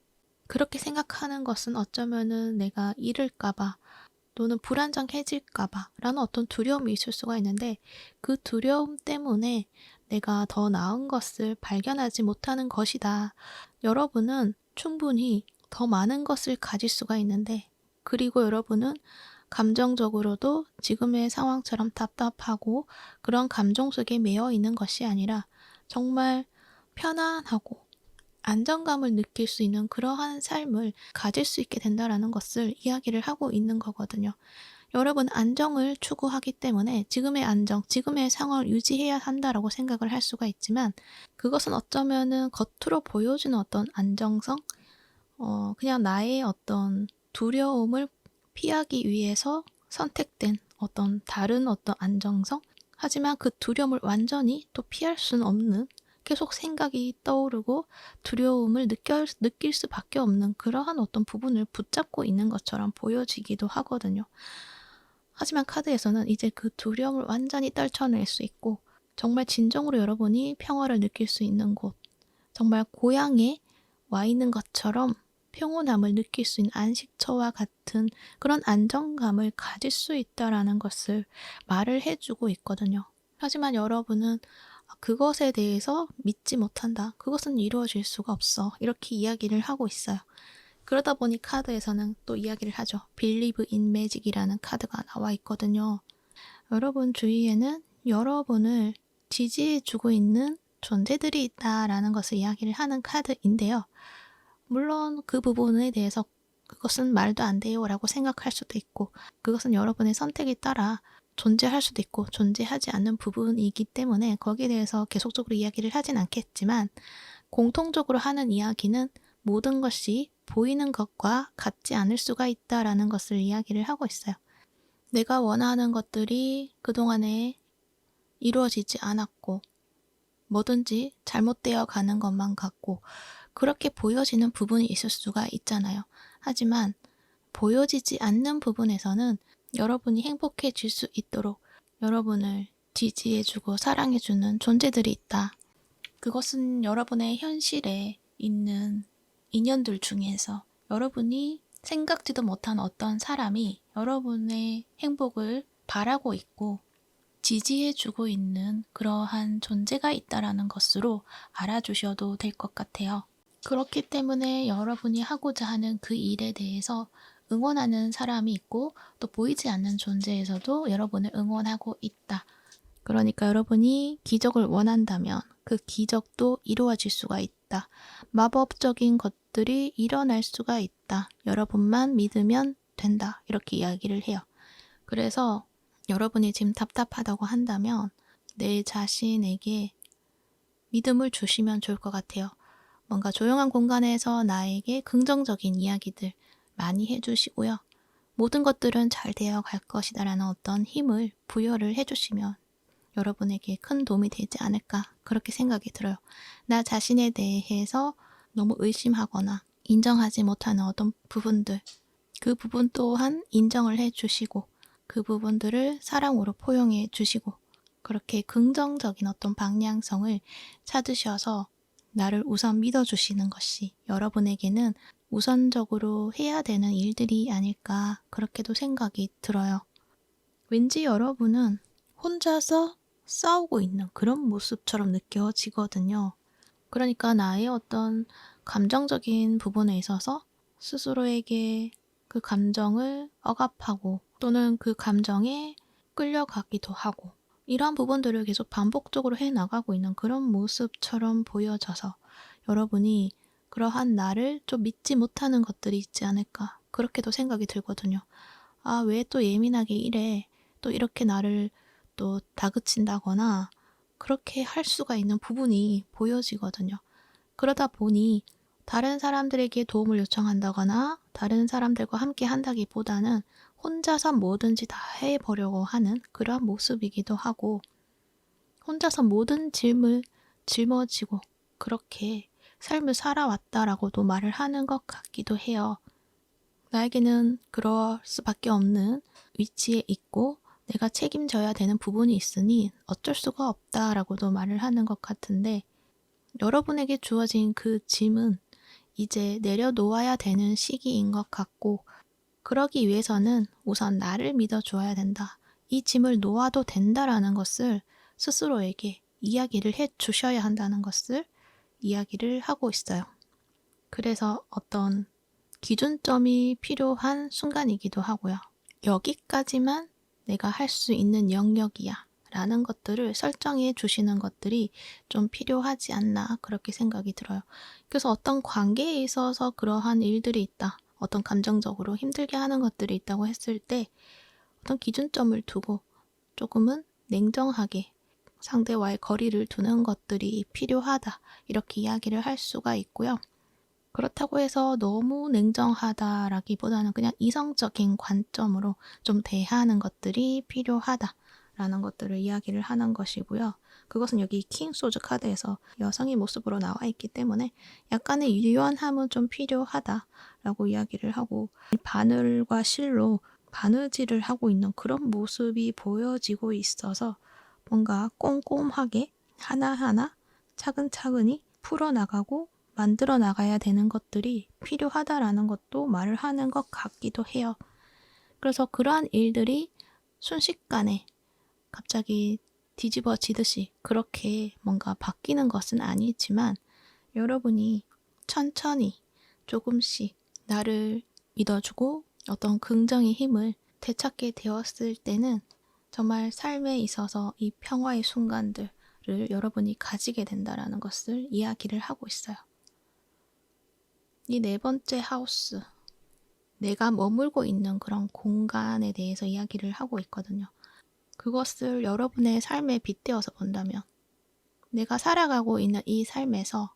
그렇게 생각하는 것은 어쩌면은 내가 잃을까봐 또는 불안정해질까봐 라는 어떤 두려움이 있을 수가 있는데, 그 두려움 때문에 내가 더 나은 것을 발견하지 못하는 것이다. 여러분은 충분히 더 많은 것을 가질 수가 있는데, 그리고 여러분은 감정적으로도 지금의 상황처럼 답답하고 그런 감정 속에 매여 있는 것이 아니라 정말 편안하고 안정감을 느낄 수 있는 그러한 삶을 가질 수 있게 된다라는 것을 이야기를 하고 있는 거거든요. 여러분 안정을 추구하기 때문에 지금의 안정, 지금의 상황을 유지해야 한다라고 생각을 할 수가 있지만, 그것은 어쩌면은 겉으로 보여주는 어떤 안정성, 그냥 나의 어떤 두려움을 피하기 위해서 선택된 어떤 다른 어떤 안정성? 하지만 그 두려움을 완전히 또 피할 수는 없는, 계속 생각이 떠오르고 두려움을 느낄 수밖에 없는 그러한 어떤 부분을 붙잡고 있는 것처럼 보여지기도 하거든요. 하지만 카드에서는 이제 그 두려움을 완전히 떨쳐낼 수 있고 정말 진정으로 여러분이 평화를 느낄 수 있는 곳, 정말 고향에 와 있는 것처럼 평온함을 느낄 수 있는 안식처와 같은 그런 안정감을 가질 수 있다라는 것을 말을 해주고 있거든요. 하지만 여러분은 그것에 대해서 믿지 못한다. 그것은 이루어질 수가 없어. 이렇게 이야기를 하고 있어요. 그러다 보니 카드에서는 또 이야기를 하죠. Believe in Magic이라는 카드가 나와 있거든요. 여러분 주위에는 여러분을 지지해주고 있는 존재들이 있다라는 것을 이야기를 하는 카드인데요. 물론 그 부분에 대해서 그것은 말도 안 돼요 라고 생각할 수도 있고, 그것은 여러분의 선택에 따라 존재할 수도 있고 존재하지 않는 부분이기 때문에 거기에 대해서 계속적으로 이야기를 하진 않겠지만, 공통적으로 하는 이야기는 모든 것이 보이는 것과 같지 않을 수가 있다라는 것을 이야기를 하고 있어요. 내가 원하는 것들이 그동안에 이루어지지 않았고 뭐든지 잘못되어 가는 것만 같고 그렇게 보여지는 부분이 있을 수가 있잖아요. 하지만 보여지지 않는 부분에서는 여러분이 행복해질 수 있도록 여러분을 지지해주고 사랑해주는 존재들이 있다. 그것은 여러분의 현실에 있는 인연들 중에서 여러분이 생각지도 못한 어떤 사람이 여러분의 행복을 바라고 있고 지지해주고 있는 그러한 존재가 있다라는 것으로 알아주셔도 될 것 같아요. 그렇기 때문에 여러분이 하고자 하는 그 일에 대해서 응원하는 사람이 있고 또 보이지 않는 존재에서도 여러분을 응원하고 있다. 그러니까 여러분이 기적을 원한다면 그 기적도 이루어질 수가 있다. 마법적인 것들이 일어날 수가 있다. 여러분만 믿으면 된다. 이렇게 이야기를 해요. 그래서 여러분이 지금 답답하다고 한다면 내 자신에게 믿음을 주시면 좋을 것 같아요. 뭔가 조용한 공간에서 나에게 긍정적인 이야기들 많이 해주시고요. 모든 것들은 잘 되어 갈 것이다 라는 어떤 힘을 부여를 해주시면 여러분에게 큰 도움이 되지 않을까 그렇게 생각이 들어요. 나 자신에 대해서 너무 의심하거나 인정하지 못하는 어떤 부분들, 그 부분 또한 인정을 해주시고 그 부분들을 사랑으로 포용해 주시고 그렇게 긍정적인 어떤 방향성을 찾으셔서 나를 우선 믿어주시는 것이 여러분에게는 우선적으로 해야 되는 일들이 아닐까 그렇게도 생각이 들어요. 왠지 여러분은 혼자서 싸우고 있는 그런 모습처럼 느껴지거든요. 그러니까 나의 어떤 감정적인 부분에 있어서 스스로에게 그 감정을 억압하고 또는 그 감정에 끌려가기도 하고 이러한 부분들을 계속 반복적으로 해나가고 있는 그런 모습처럼 보여져서 여러분이 그러한 나를 좀 믿지 못하는 것들이 있지 않을까 그렇게도 생각이 들거든요. 아, 왜 또 예민하게 이래? 또 이렇게 나를 또 다그친다거나 그렇게 할 수가 있는 부분이 보여지거든요. 그러다 보니 다른 사람들에게 도움을 요청한다거나 다른 사람들과 함께 한다기보다는 혼자서 뭐든지 다 해보려고 하는 그러한 모습이기도 하고 혼자서 모든 짐을 짊어지고 그렇게 삶을 살아왔다라고도 말을 하는 것 같기도 해요. 나에게는 그럴 수밖에 없는 위치에 있고 내가 책임져야 되는 부분이 있으니 어쩔 수가 없다라고도 말을 하는 것 같은데 여러분에게 주어진 그 짐은 이제 내려놓아야 되는 시기인 것 같고 그러기 위해서는 우선 나를 믿어줘야 된다. 이 짐을 놓아도 된다라는 것을 스스로에게 이야기를 해 주셔야 한다는 것을 이야기를 하고 있어요. 그래서 어떤 기준점이 필요한 순간이기도 하고요. 여기까지만 내가 할 수 있는 영역이야 라는 것들을 설정해 주시는 것들이 좀 필요하지 않나 그렇게 생각이 들어요. 그래서 어떤 관계에 있어서 그러한 일들이 있다. 어떤 감정적으로 힘들게 하는 것들이 있다고 했을 때 어떤 기준점을 두고 조금은 냉정하게 상대와의 거리를 두는 것들이 필요하다. 이렇게 이야기를 할 수가 있고요. 그렇다고 해서 너무 냉정하다라기보다는 그냥 이성적인 관점으로 좀 대하는 것들이 필요하다라는 것들을 이야기를 하는 것이고요. 그것은 여기 킹 소주 카드에서 여성의 모습으로 나와 있기 때문에 약간의 유연함은 좀 필요하다라고 이야기를 하고 바늘과 실로 바느질을 하고 있는 그런 모습이 보여지고 있어서 뭔가 꼼꼼하게 하나하나 차근차근히 풀어나가고 만들어 나가야 되는 것들이 필요하다라는 것도 말을 하는 것 같기도 해요. 그래서 그러한 일들이 순식간에 갑자기 뒤집어지듯이 그렇게 뭔가 바뀌는 것은 아니지만 여러분이 천천히 조금씩 나를 믿어주고 어떤 긍정의 힘을 되찾게 되었을 때는 정말 삶에 있어서 이 평화의 순간들을 여러분이 가지게 된다라는 것을 이야기를 하고 있어요. 이 네 번째 하우스, 내가 머물고 있는 그런 공간에 대해서 이야기를 하고 있거든요. 그것을 여러분의 삶에 빗대어서 본다면 내가 살아가고 있는 이 삶에서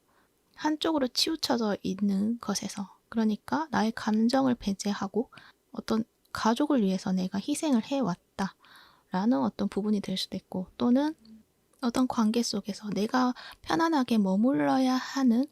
한쪽으로 치우쳐져 있는 것에서 그러니까 나의 감정을 배제하고 어떤 가족을 위해서 내가 희생을 해왔다 라는 어떤 부분이 될 수도 있고 또는 어떤 관계 속에서 내가 편안하게 머물러야 하는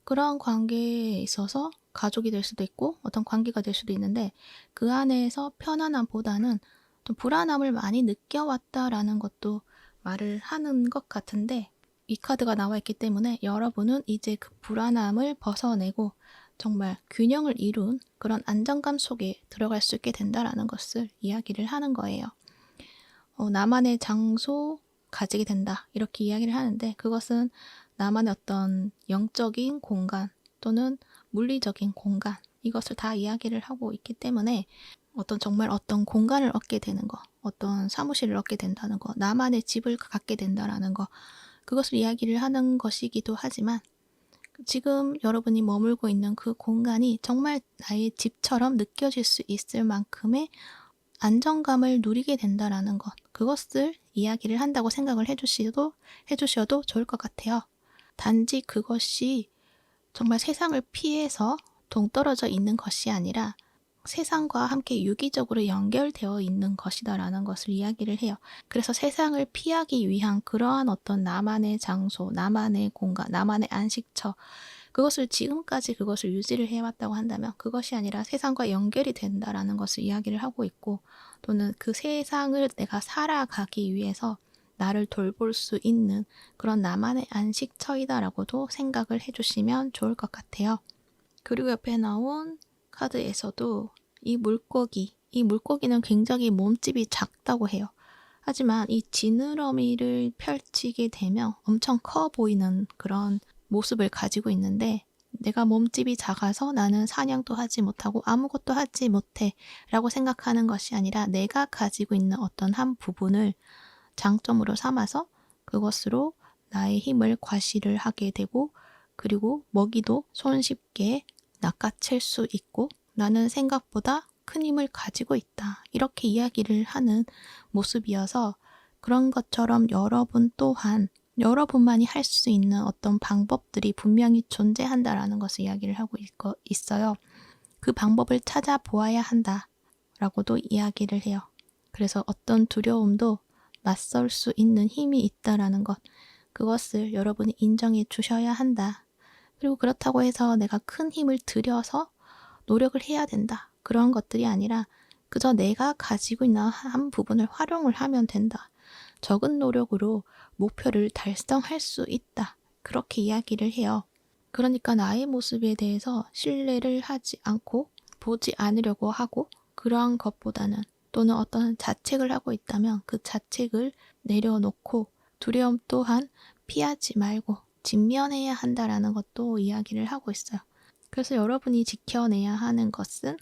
그러한 관계에 있어서 가족이 될 수도 있고 어떤 관계가 될 수도 있는데 그 안에서 편안함보다는 좀 불안함을 많이 느껴왔다라는 것도 말을 하는 것 같은데 이 카드가 나와 있기 때문에 여러분은 이제 그 불안함을 벗어내고 정말 균형을 이룬 그런 안정감 속에 들어갈 수 있게 된다라는 것을 이야기를 하는 거예요. 나만의 장소 가지게 된다 이렇게 이야기를 하는데, 그것은 나만의 어떤 영적인 공간 또는 물리적인 공간, 이것을 다 이야기를 하고 있기 때문에 정말 어떤 공간을 얻게 되는 거, 어떤 사무실을 얻게 된다는 거, 나만의 집을 갖게 된다라는 거, 그것을 이야기를 하는 것이기도 하지만, 지금 여러분이 머물고 있는 그 공간이 정말 나의 집처럼 느껴질 수 있을 만큼의 안정감을 누리게 된다라는 것, 그것을 이야기를 한다고 생각을 해주셔도 좋을 것 같아요. 단지 그것이 정말 세상을 피해서 동떨어져 있는 것이 아니라 세상과 함께 유기적으로 연결되어 있는 것이다라는 것을 이야기를 해요. 그래서 세상을 피하기 위한 그러한 어떤 나만의 장소, 나만의 공간, 나만의 안식처, 그것을 지금까지 그것을 유지를 해왔다고 한다면 그것이 아니라 세상과 연결이 된다라는 것을 이야기를 하고 있고, 또는 그 세상을 내가 살아가기 위해서 나를 돌볼 수 있는 그런 나만의 안식처이다라고도 생각을 해주시면 좋을 것 같아요. 그리고 옆에 나온 카드에서도 이 물고기는 굉장히 몸집이 작다고 해요. 하지만 이 지느러미를 펼치게 되면 엄청 커 보이는 그런 모습을 가지고 있는데, 내가 몸집이 작아서 나는 사냥도 하지 못하고 아무것도 하지 못해 라고 생각하는 것이 아니라, 내가 가지고 있는 어떤 한 부분을 장점으로 삼아서 그것으로 나의 힘을 과시를 하게 되고, 그리고 먹이도 손쉽게 낚아챌 수 있고, 나는 생각보다 큰 힘을 가지고 있다 이렇게 이야기를 하는 모습이어서, 그런 것처럼 여러분 또한 여러분만이 할 수 있는 어떤 방법들이 분명히 존재한다라는 것을 이야기를 하고 있어요. 그 방법을 찾아보아야 한다라고도 이야기를 해요. 그래서 어떤 두려움도 맞설 수 있는 힘이 있다라는 것, 그것을 여러분이 인정해 주셔야 한다. 그리고 그렇다고 해서 내가 큰 힘을 들여서 노력을 해야 된다, 그런 것들이 아니라 그저 내가 가지고 있는 한 부분을 활용을 하면 된다. 적은 노력으로 목표를 달성할 수 있다. 그렇게 이야기를 해요. 그러니까 나의 모습에 대해서 신뢰를 하지 않고 보지 않으려고 하고, 그러한 것보다는, 또는 어떤 자책을 하고 있다면 그 자책을 내려놓고 두려움 또한 피하지 말고 직면해야 한다라는 것도 이야기를 하고 있어요. 그래서 여러분이 지켜내야 하는 것은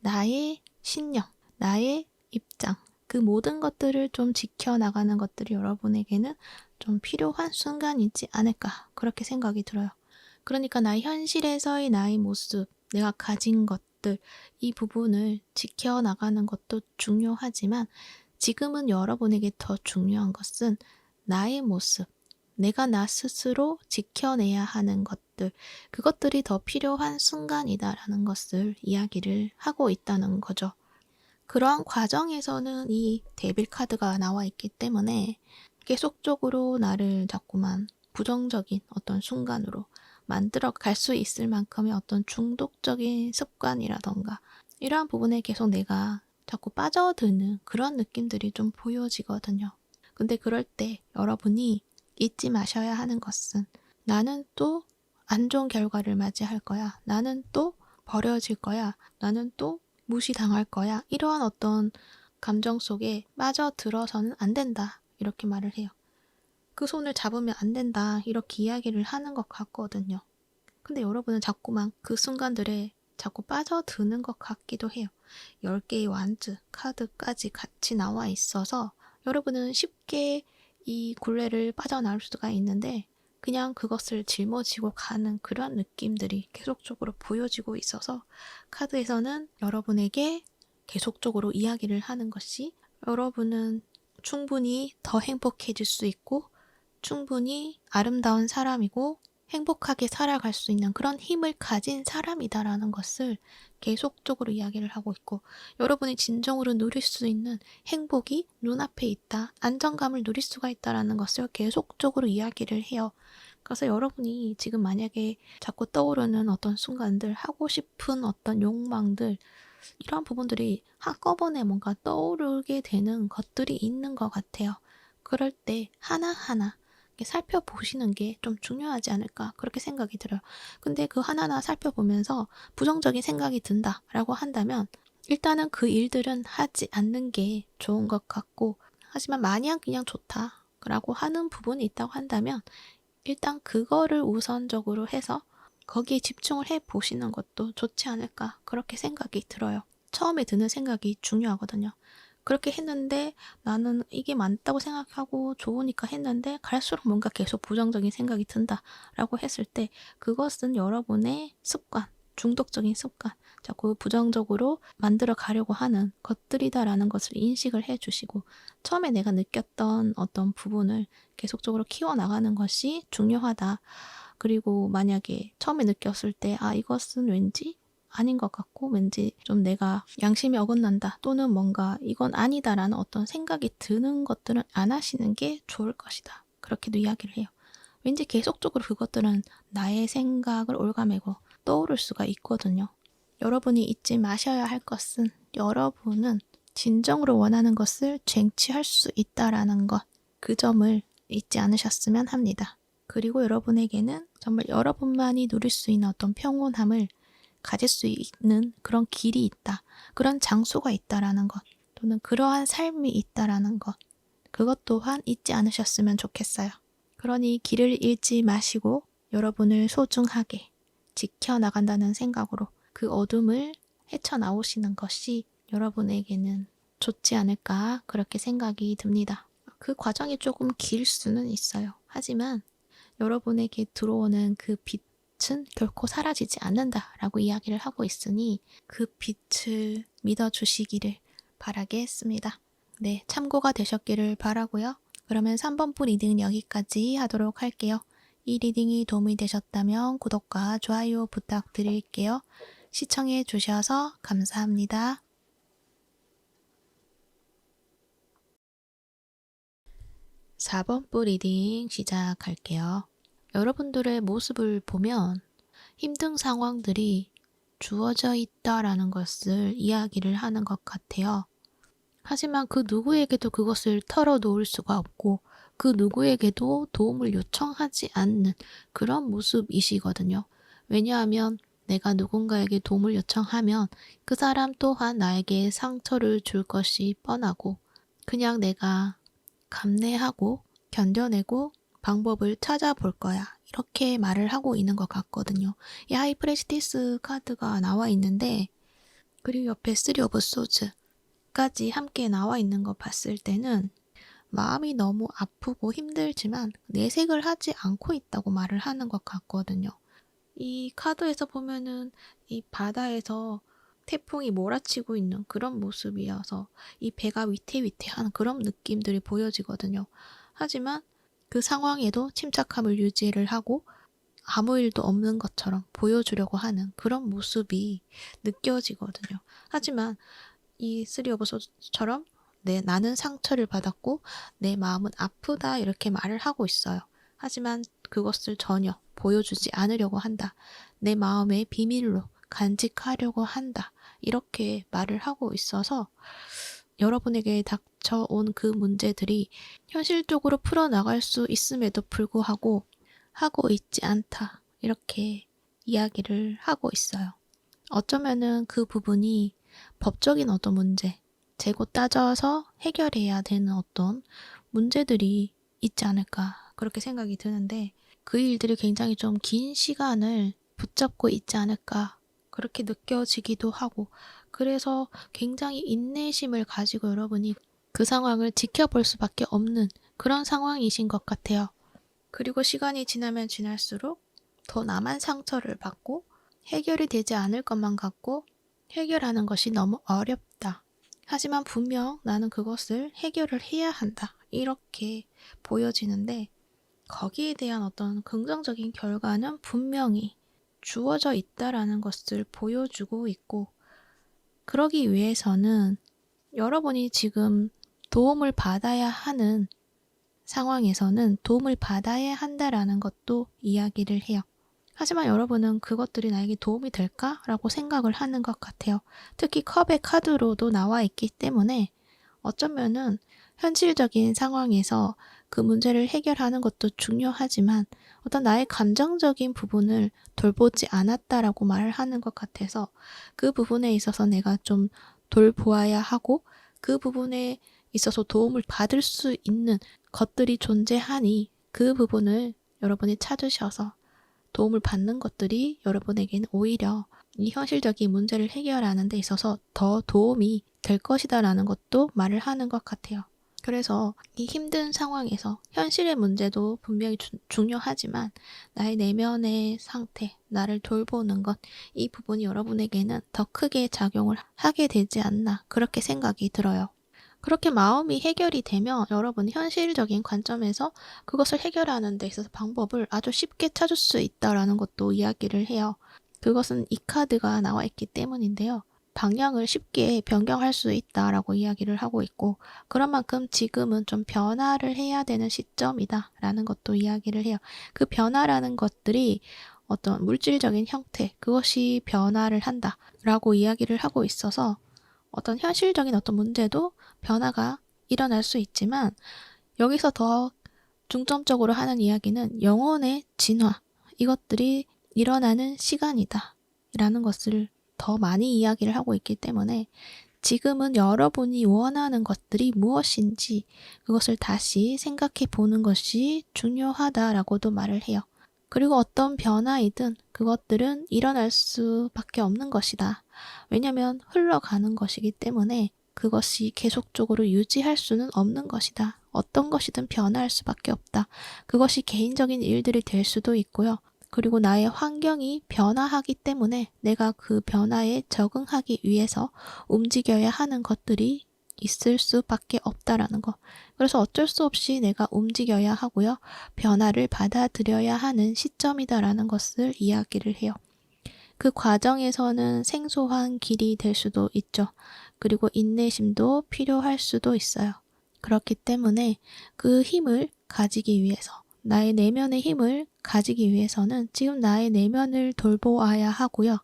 나의 신념, 나의 입장, 그 모든 것들을 좀 지켜나가는 것들이 여러분에게는 좀 필요한 순간이지 않을까, 그렇게 생각이 들어요. 그러니까 나의 현실에서의 나의 모습, 내가 가진 것들, 이 부분을 지켜나가는 것도 중요하지만, 지금은 여러분에게 더 중요한 것은 나의 모습, 내가 나 스스로 지켜내야 하는 것들, 그것들이 더 필요한 순간이다라는 것을 이야기를 하고 있다는 거죠. 그러한 과정에서는 이 데빌 카드가 나와 있기 때문에 계속적으로 나를 자꾸만 부정적인 어떤 순간으로 만들어 갈 수 있을 만큼의 어떤 중독적인 습관이라던가, 이러한 부분에 계속 내가 자꾸 빠져드는 그런 느낌들이 좀 보여지거든요. 근데 그럴 때 여러분이 잊지 마셔야 하는 것은, 나는 또 안 좋은 결과를 맞이할 거야, 나는 또 버려질 거야, 나는 또 무시당할 거야, 이러한 어떤 감정 속에 빠져들어서는 안 된다 이렇게 말을 해요. 그 손을 잡으면 안 된다 이렇게 이야기를 하는 것 같거든요. 근데 여러분은 자꾸만 그 순간들에 자꾸 빠져드는 것 같기도 해요. 10개의 완즈 카드까지 같이 나와 있어서 여러분은 쉽게 이 굴레를 빠져나올 수가 있는데, 그냥 그것을 짊어지고 가는 그런 느낌들이 계속적으로 보여지고 있어서, 카드에서는 여러분에게 계속적으로 이야기를 하는 것이, 여러분은 충분히 더 행복해질 수 있고 충분히 아름다운 사람이고 행복하게 살아갈 수 있는 그런 힘을 가진 사람이다라는 것을 계속적으로 이야기를 하고 있고, 여러분이 진정으로 누릴 수 있는 행복이 눈앞에 있다, 안정감을 누릴 수가 있다라는 것을 계속적으로 이야기를 해요. 그래서 여러분이 지금 만약에 자꾸 떠오르는 어떤 순간들, 하고 싶은 어떤 욕망들, 이런 부분들이 한꺼번에 뭔가 떠오르게 되는 것들이 있는 것 같아요. 그럴 때 하나하나 이렇게 살펴보시는 게 좀 중요하지 않을까 그렇게 생각이 들어요. 근데 그 하나하나 살펴보면서 부정적인 생각이 든다라고 한다면 일단은 그 일들은 하지 않는 게 좋은 것 같고, 하지만 마냥 그냥 좋다라고 하는 부분이 있다고 한다면 일단 그거를 우선적으로 해서 거기에 집중을 해 보시는 것도 좋지 않을까 그렇게 생각이 들어요. 처음에 드는 생각이 중요하거든요. 그렇게 했는데 나는 이게 맞다고 생각하고 좋으니까 했는데 갈수록 뭔가 계속 부정적인 생각이 든다라고 했을 때 그것은 여러분의 습관, 중독적인 습관, 자꾸 부정적으로 만들어 가려고 하는 것들이다라는 것을 인식을 해 주시고, 처음에 내가 느꼈던 어떤 부분을 계속적으로 키워나가는 것이 중요하다. 그리고 만약에 처음에 느꼈을 때 이것은 왠지 아닌 것 같고 왠지 좀 내가 양심이 어긋난다 또는 뭔가 이건 아니다라는 어떤 생각이 드는 것들은 안 하시는 게 좋을 것이다. 그렇게도 이야기를 해요. 왠지 계속적으로 그것들은 나의 생각을 올가매고 떠오를 수가 있거든요. 여러분이 잊지 마셔야 할 것은 여러분은 진정으로 원하는 것을 쟁취할 수 있다라는 것, 그 점을 잊지 않으셨으면 합니다. 그리고 여러분에게는 정말 여러분만이 누릴 수 있는 어떤 평온함을 가질 수 있는 그런 길이 있다. 그런 장소가 있다라는 것. 또는 그러한 삶이 있다라는 것. 그것 또한 잊지 않으셨으면 좋겠어요. 그러니 길을 잃지 마시고 여러분을 소중하게 지켜나간다는 생각으로 그 어둠을 헤쳐나오시는 것이 여러분에게는 좋지 않을까 그렇게 생각이 듭니다. 그 과정이 조금 길 수는 있어요. 하지만 여러분에게 들어오는 그 빛은 결코 사라지지 않는다라고 이야기를 하고 있으니 그 빛을 믿어주시기를 바라겠습니다. 네, 참고가 되셨기를 바라고요. 그러면 3번부 리딩은 여기까지 하도록 할게요. 이 리딩이 도움이 되셨다면 구독과 좋아요 부탁드릴게요. 시청해 주셔서 감사합니다. 4번부 리딩 시작할게요. 여러분들의 모습을 보면 힘든 상황들이 주어져 있다라는 것을 이야기를 하는 것 같아요. 하지만 그 누구에게도 그것을 털어놓을 수가 없고 그 누구에게도 도움을 요청하지 않는 그런 모습이시거든요. 왜냐하면 내가 누군가에게 도움을 요청하면 그 사람 또한 나에게 상처를 줄 것이 뻔하고 그냥 내가 감내하고 견뎌내고 방법을 찾아볼 거야. 이렇게 말을 하고 있는 것 같거든요. 이 하이프레스티스 카드가 나와 있는데, 그리고 옆에 3 오브 소즈까지 함께 나와 있는 거 봤을 때는 마음이 너무 아프고 힘들지만 내색을 하지 않고 있다고 말을 하는 것 같거든요. 이 카드에서 보면은 이 바다에서 태풍이 몰아치고 있는 그런 모습이어서 이 배가 위태위태한 그런 느낌들이 보여지거든요. 하지만 그 상황에도 침착함을 유지를 하고 아무 일도 없는 것처럼 보여주려고 하는 그런 모습이 느껴지거든요. 하지만 이 3 오브 소드처럼 나는 상처를 받았고 내 마음은 아프다 이렇게 말을 하고 있어요. 하지만 그것을 전혀 보여주지 않으려고 한다. 내 마음의 비밀로 간직하려고 한다. 이렇게 말을 하고 있어서 여러분에게 닥쳐온 그 문제들이 현실적으로 풀어나갈 수 있음에도 불구하고 하고 있지 않다. 이렇게 이야기를 하고 있어요. 어쩌면은 그 부분이 법적인 어떤 문제, 재고 따져서 해결해야 되는 어떤 문제들이 있지 않을까 그렇게 생각이 드는데 그 일들이 굉장히 좀 긴 시간을 붙잡고 있지 않을까 그렇게 느껴지기도 하고, 그래서 굉장히 인내심을 가지고 여러분이 그 상황을 지켜볼 수밖에 없는 그런 상황이신 것 같아요. 그리고 시간이 지나면 지날수록 더 남한 상처를 받고 해결이 되지 않을 것만 같고 해결하는 것이 너무 어렵다. 하지만 분명 나는 그것을 해결을 해야 한다. 이렇게 보여지는데 거기에 대한 어떤 긍정적인 결과는 분명히 주어져 있다라는 것을 보여주고 있고, 그러기 위해서는 여러분이 지금 도움을 받아야 하는 상황에서는 도움을 받아야 한다라는 것도 이야기를 해요. 하지만 여러분은 그것들이 나에게 도움이 될까? 라고 생각을 하는 것 같아요. 특히 컵의 카드로도 나와 있기 때문에 어쩌면은 현실적인 상황에서 그 문제를 해결하는 것도 중요하지만 어떤 나의 감정적인 부분을 돌보지 않았다라고 말을 하는 것 같아서 그 부분에 있어서 내가 좀 돌보아야 하고 그 부분에 있어서 도움을 받을 수 있는 것들이 존재하니 그 부분을 여러분이 찾으셔서 도움을 받는 것들이 여러분에게는 오히려 이 현실적인 문제를 해결하는 데 있어서 더 도움이 될 것이다라는 것도 말을 하는 것 같아요. 그래서 이 힘든 상황에서 현실의 문제도 분명히 중요하지만 나의 내면의 상태, 나를 돌보는 것, 이 부분이 여러분에게는 더 크게 작용을 하게 되지 않나 그렇게 생각이 들어요. 그렇게 마음이 해결이 되면 여러분이 현실적인 관점에서 그것을 해결하는 데 있어서 방법을 아주 쉽게 찾을 수 있다라는 것도 이야기를 해요. 그것은 이 카드가 나와 있기 때문인데요. 방향을 쉽게 변경할 수 있다라고 이야기를 하고 있고 그런 만큼 지금은 좀 변화를 해야 되는 시점이다 라는 것도 이야기를 해요. 그 변화라는 것들이 어떤 물질적인 형태, 그것이 변화를 한다 라고 이야기를 하고 있어서 어떤 현실적인 어떤 문제도 변화가 일어날 수 있지만 여기서 더 중점적으로 하는 이야기는 영혼의 진화, 이것들이 일어나는 시간이다 라는 것을 더 많이 이야기를 하고 있기 때문에 지금은 여러분이 원하는 것들이 무엇인지 그것을 다시 생각해 보는 것이 중요하다라고도 말을 해요. 그리고 어떤 변화이든 그것들은 일어날 수밖에 없는 것이다. 왜냐하면 흘러가는 것이기 때문에 그것이 계속적으로 유지할 수는 없는 것이다. 어떤 것이든 변화할 수밖에 없다. 그것이 개인적인 일들이 될 수도 있고요. 그리고 나의 환경이 변화하기 때문에 내가 그 변화에 적응하기 위해서 움직여야 하는 것들이 있을 수밖에 없다라는 거. 그래서 어쩔 수 없이 내가 움직여야 하고요. 변화를 받아들여야 하는 시점이다라는 것을 이야기를 해요. 그 과정에서는 생소한 길이 될 수도 있죠. 그리고 인내심도 필요할 수도 있어요. 그렇기 때문에 그 힘을 가지기 위해서, 나의 내면의 힘을 가지기 위해서는 지금 나의 내면을 돌보아야 하고요.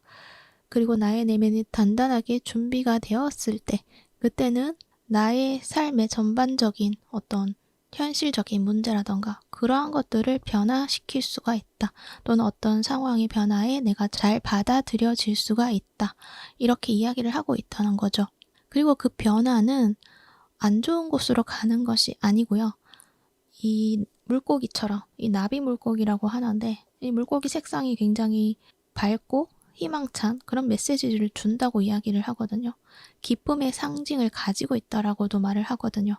그리고 나의 내면이 단단하게 준비가 되었을 때, 그때는 나의 삶의 전반적인 어떤 현실적인 문제라던가 그러한 것들을 변화시킬 수가 있다. 또는 어떤 상황의 변화에 내가 잘 받아들여질 수가 있다. 이렇게 이야기를 하고 있다는 거죠. 그리고 그 변화는 안 좋은 곳으로 가는 것이 아니고요. 이 물고기처럼, 이 나비 물고기라고 하는데 이 물고기 색상이 굉장히 밝고 희망찬 그런 메시지를 준다고 이야기를 하거든요. 기쁨의 상징을 가지고 있다라고도 말을 하거든요.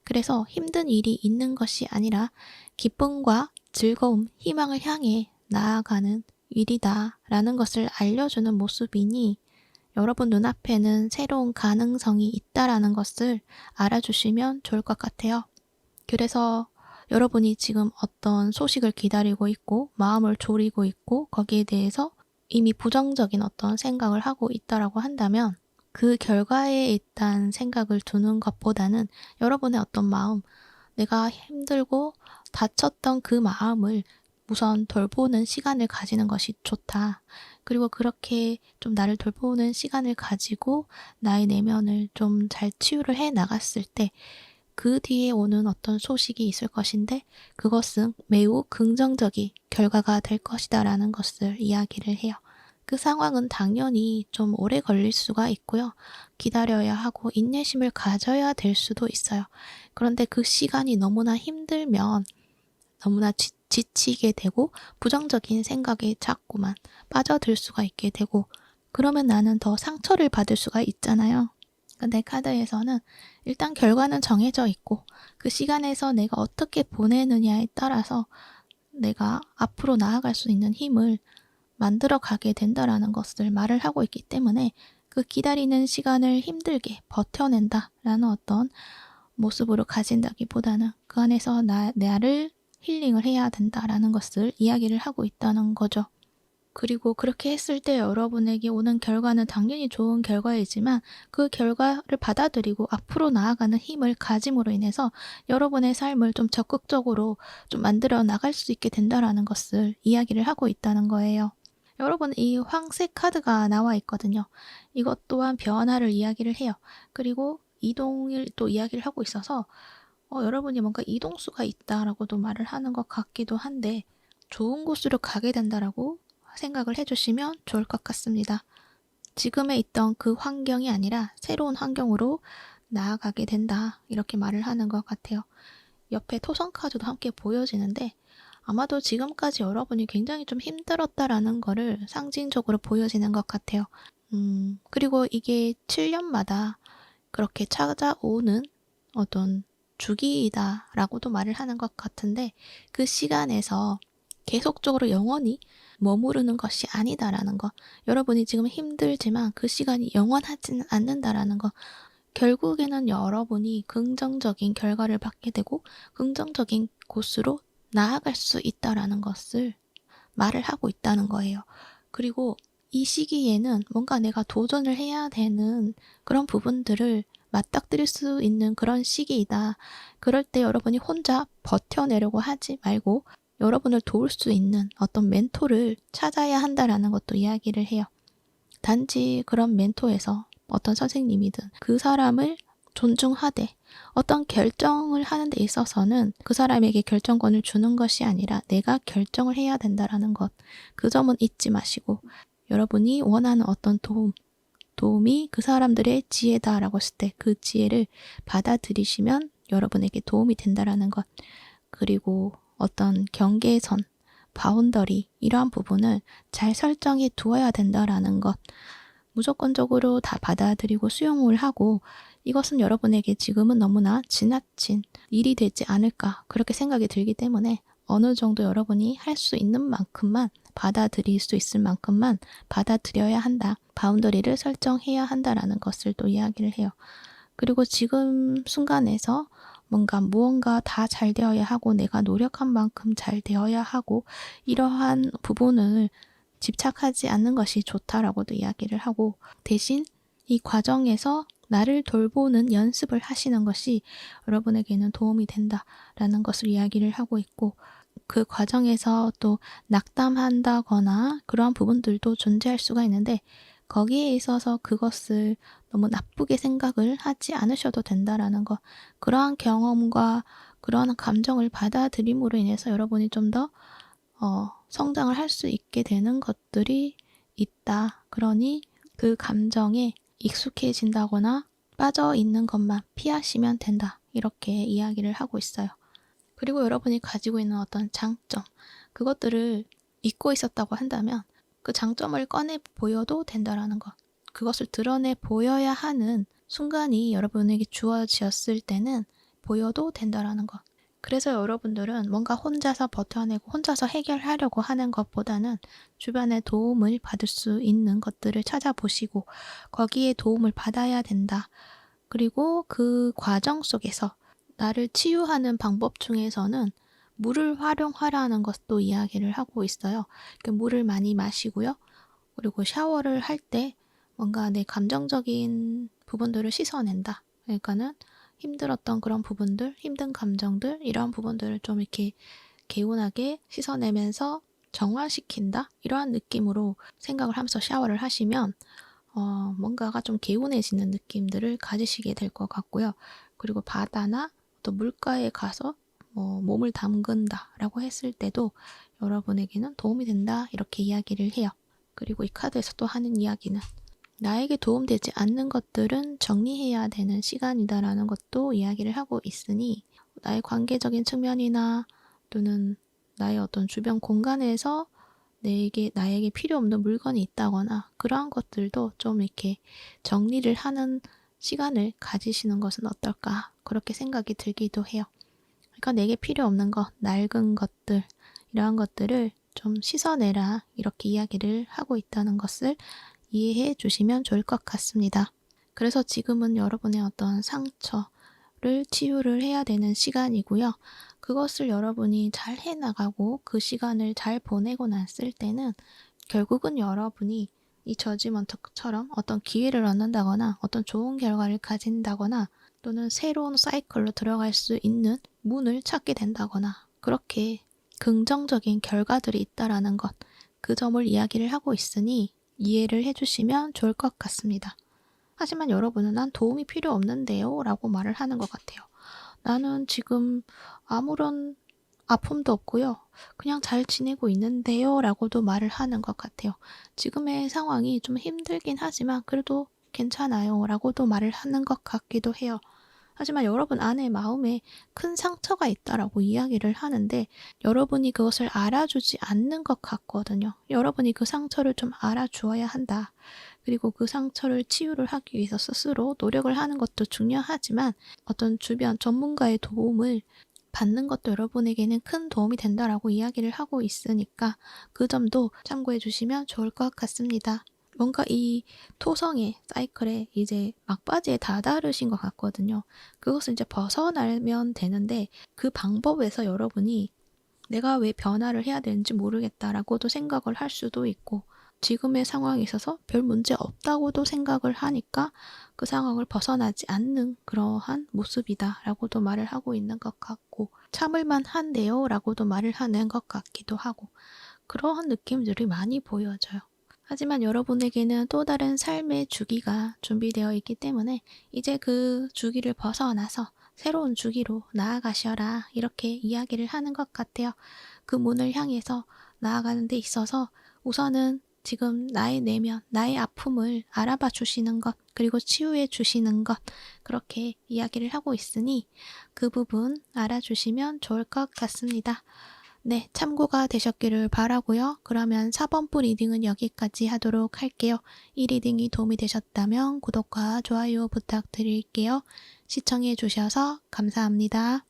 그래서 힘든 일이 있는 것이 아니라 기쁨과 즐거움, 희망을 향해 나아가는 일이다 라는 것을 알려주는 모습이니 여러분 눈앞에는 새로운 가능성이 있다라는 것을 알아주시면 좋을 것 같아요. 그래서 여러분이 지금 어떤 소식을 기다리고 있고 마음을 졸이고 있고 거기에 대해서 이미 부정적인 어떤 생각을 하고 있다라고 한다면 그 결과에 일단 생각을 두는 것보다는 여러분의 어떤 마음, 내가 힘들고 다쳤던 그 마음을 우선 돌보는 시간을 가지는 것이 좋다. 그리고 그렇게 좀 나를 돌보는 시간을 가지고 나의 내면을 좀 잘 치유를 해 나갔을 때 그 뒤에 오는 어떤 소식이 있을 것인데 그것은 매우 긍정적인 결과가 될 것이다라는 것을 이야기를 해요. 그 상황은 당연히 좀 오래 걸릴 수가 있고요. 기다려야 하고 인내심을 가져야 될 수도 있어요. 그런데 그 시간이 너무나 힘들면 너무나 지치게 되고 부정적인 생각에 자꾸만 빠져들 수가 있게 되고 그러면 나는 더 상처를 받을 수가 있잖아요. 근데 카드에서는 일단 결과는 정해져 있고 그 시간에서 내가 어떻게 보내느냐에 따라서 내가 앞으로 나아갈 수 있는 힘을 만들어 가게 된다라는 것을 말을 하고 있기 때문에 그 기다리는 시간을 힘들게 버텨낸다라는 어떤 모습으로 가진다기보다는 그 안에서 나를 힐링을 해야 된다라는 것을 이야기를 하고 있다는 거죠. 그리고 그렇게 했을 때 여러분에게 오는 결과는 당연히 좋은 결과이지만 그 결과를 받아들이고 앞으로 나아가는 힘을 가짐으로 인해서 여러분의 삶을 좀 적극적으로 좀 만들어 나갈 수 있게 된다라는 것을 이야기를 하고 있다는 거예요. 여러분 이 황색 카드가 나와 있거든요. 이것 또한 변화를 이야기를 해요. 그리고 이동을 또 이야기를 하고 있어서 여러분이 뭔가 이동수가 있다라고도 말을 하는 것 같기도 한데 좋은 곳으로 가게 된다라고 생각을 해주시면 좋을 것 같습니다. 지금에 있던 그 환경이 아니라 새로운 환경으로 나아가게 된다 이렇게 말을 하는 것 같아요. 옆에 토성 카드도 함께 보여지는데 아마도 지금까지 여러분이 굉장히 좀 힘들었다라는 거를 상징적으로 보여지는 것 같아요. 그리고 이게 7년마다 그렇게 찾아오는 어떤 주기이다라고도 말을 하는 것 같은데 그 시간에서 계속적으로 영원히 머무르는 것이 아니다라는 거. 여러분이 지금 힘들지만 그 시간이 영원하지는 않는다라는 거. 결국에는 여러분이 긍정적인 결과를 받게 되고 긍정적인 곳으로 나아갈 수 있다라는 것을 말을 하고 있다는 거예요. 그리고 이 시기에는 뭔가 내가 도전을 해야 되는 그런 부분들을 맞닥뜨릴 수 있는 그런 시기이다. 그럴 때 여러분이 혼자 버텨내려고 하지 말고 여러분을 도울 수 있는 어떤 멘토를 찾아야 한다라는 것도 이야기를 해요. 단지 그런 멘토에서 어떤 선생님이든 그 사람을 존중하되 어떤 결정을 하는 데 있어서는 그 사람에게 결정권을 주는 것이 아니라 내가 결정을 해야 된다라는 것. 그 점은 잊지 마시고 여러분이 원하는 어떤 도움이 그 사람들의 지혜다라고 했을 때 그 지혜를 받아들이시면 여러분에게 도움이 된다라는 것. 그리고 어떤 경계선, 바운더리 이러한 부분을 잘 설정해 두어야 된다라는 것. 무조건적으로 다 받아들이고 수용을 하고 이것은 여러분에게 지금은 너무나 지나친 일이 되지 않을까 그렇게 생각이 들기 때문에 어느 정도 여러분이 할 수 있는 만큼만 받아들일 수 있을 만큼만 받아들여야 한다. 바운더리를 설정해야 한다라는 것을 또 이야기를 해요. 그리고 지금 순간에서 뭔가 무언가 다 잘 되어야 하고 내가 노력한 만큼 잘 되어야 하고 이러한 부분을 집착하지 않는 것이 좋다라고도 이야기를 하고 대신 이 과정에서 나를 돌보는 연습을 하시는 것이 여러분에게는 도움이 된다라는 것을 이야기를 하고 있고 그 과정에서 또 낙담한다거나 그러한 부분들도 존재할 수가 있는데 거기에 있어서 그것을 너무 나쁘게 생각을 하지 않으셔도 된다라는 것. 그러한 경험과 그러한 감정을 받아들임으로 인해서 여러분이 좀 더 성장을 할 수 있게 되는 것들이 있다. 그러니 그 감정에 익숙해진다거나 빠져 있는 것만 피하시면 된다. 이렇게 이야기를 하고 있어요. 그리고 여러분이 가지고 있는 어떤 장점, 그것들을 잊고 있었다고 한다면 그 장점을 꺼내 보여도 된다라는 것. 그것을 드러내 보여야 하는 순간이 여러분에게 주어지었을 때는 보여도 된다라는 것. 그래서 여러분들은 뭔가 혼자서 버텨내고 혼자서 해결하려고 하는 것보다는 주변의 도움을 받을 수 있는 것들을 찾아보시고 거기에 도움을 받아야 된다. 그리고 그 과정 속에서 나를 치유하는 방법 중에서는 물을 활용하라는 것도 이야기를 하고 있어요. 물을 많이 마시고요. 그리고 샤워를 할 때 뭔가 내 감정적인 부분들을 씻어낸다. 그러니까는 힘들었던 그런 부분들, 힘든 감정들 이런 부분들을 좀 이렇게 개운하게 씻어내면서 정화시킨다. 이러한 느낌으로 생각을 하면서 샤워를 하시면 뭔가가 좀 개운해지는 느낌들을 가지시게 될 것 같고요. 그리고 바다나 또 물가에 가서 몸을 담근다라고 했을 때도 여러분에게는 도움이 된다 이렇게 이야기를 해요. 그리고 이 카드에서 또 하는 이야기는 나에게 도움되지 않는 것들은 정리해야 되는 시간이다라는 것도 이야기를 하고 있으니 나의 관계적인 측면이나 또는 나의 어떤 주변 공간에서 나에게 필요 없는 물건이 있다거나 그러한 것들도 좀 이렇게 정리를 하는 시간을 가지시는 것은 어떨까 그렇게 생각이 들기도 해요. 그러니까 내게 필요 없는 것, 낡은 것들 이러한 것들을 좀 씻어내라 이렇게 이야기를 하고 있다는 것을 이해해 주시면 좋을 것 같습니다. 그래서 지금은 여러분의 어떤 상처를 치유를 해야 되는 시간이고요. 그것을 여러분이 잘 해나가고 그 시간을 잘 보내고 났을 때는 결국은 여러분이 이 저지먼트처럼 어떤 기회를 얻는다거나 어떤 좋은 결과를 가진다거나 또는 새로운 사이클로 들어갈 수 있는 문을 찾게 된다거나 그렇게 긍정적인 결과들이 있다라는 것, 그 점을 이야기를 하고 있으니 이해를 해주시면 좋을 것 같습니다. 하지만 여러분은 난 도움이 필요 없는데요 라고 말을 하는 것 같아요. 나는 지금 아무런 아픔도 없고요. 그냥 잘 지내고 있는데요. 라고도 말을 하는 것 같아요. 지금의 상황이 좀 힘들긴 하지만 그래도 괜찮아요. 라고도 말을 하는 것 같기도 해요. 하지만 여러분 안에 마음에 큰 상처가 있다라고 이야기를 하는데 여러분이 그것을 알아주지 않는 것 같거든요. 여러분이 그 상처를 좀 알아주어야 한다. 그리고 그 상처를 치유를 하기 위해서 스스로 노력을 하는 것도 중요하지만 어떤 주변 전문가의 도움을 받는 것도 여러분에게는 큰 도움이 된다라고 이야기를 하고 있으니까 그 점도 참고해 주시면 좋을 것 같습니다. 뭔가 이 토성의 사이클에 이제 막바지에 다다르신 것 같거든요. 그것을 이제 벗어나면 되는데 그 방법에서 여러분이 내가 왜 변화를 해야 되는지 모르겠다라고도 생각을 할 수도 있고 지금의 상황에 있어서 별 문제 없다고도 생각을 하니까 그 상황을 벗어나지 않는 그러한 모습이다라고도 말을 하고 있는 것 같고 참을만 한데요 라고도 말을 하는 것 같기도 하고 그러한 느낌들이 많이 보여져요. 하지만 여러분에게는 또 다른 삶의 주기가 준비되어 있기 때문에 이제 그 주기를 벗어나서 새로운 주기로 나아가셔라 이렇게 이야기를 하는 것 같아요. 그 문을 향해서 나아가는 데 있어서 우선은 지금 나의 내면, 나의 아픔을 알아봐 주시는 것, 그리고 치유해 주시는 것, 그렇게 이야기를 하고 있으니 그 부분 알아주시면 좋을 것 같습니다. 네, 참고가 되셨기를 바라고요. 그러면 4번부 리딩은 여기까지 하도록 할게요. 이 리딩이 도움이 되셨다면 구독과 좋아요 부탁드릴게요. 시청해 주셔서 감사합니다.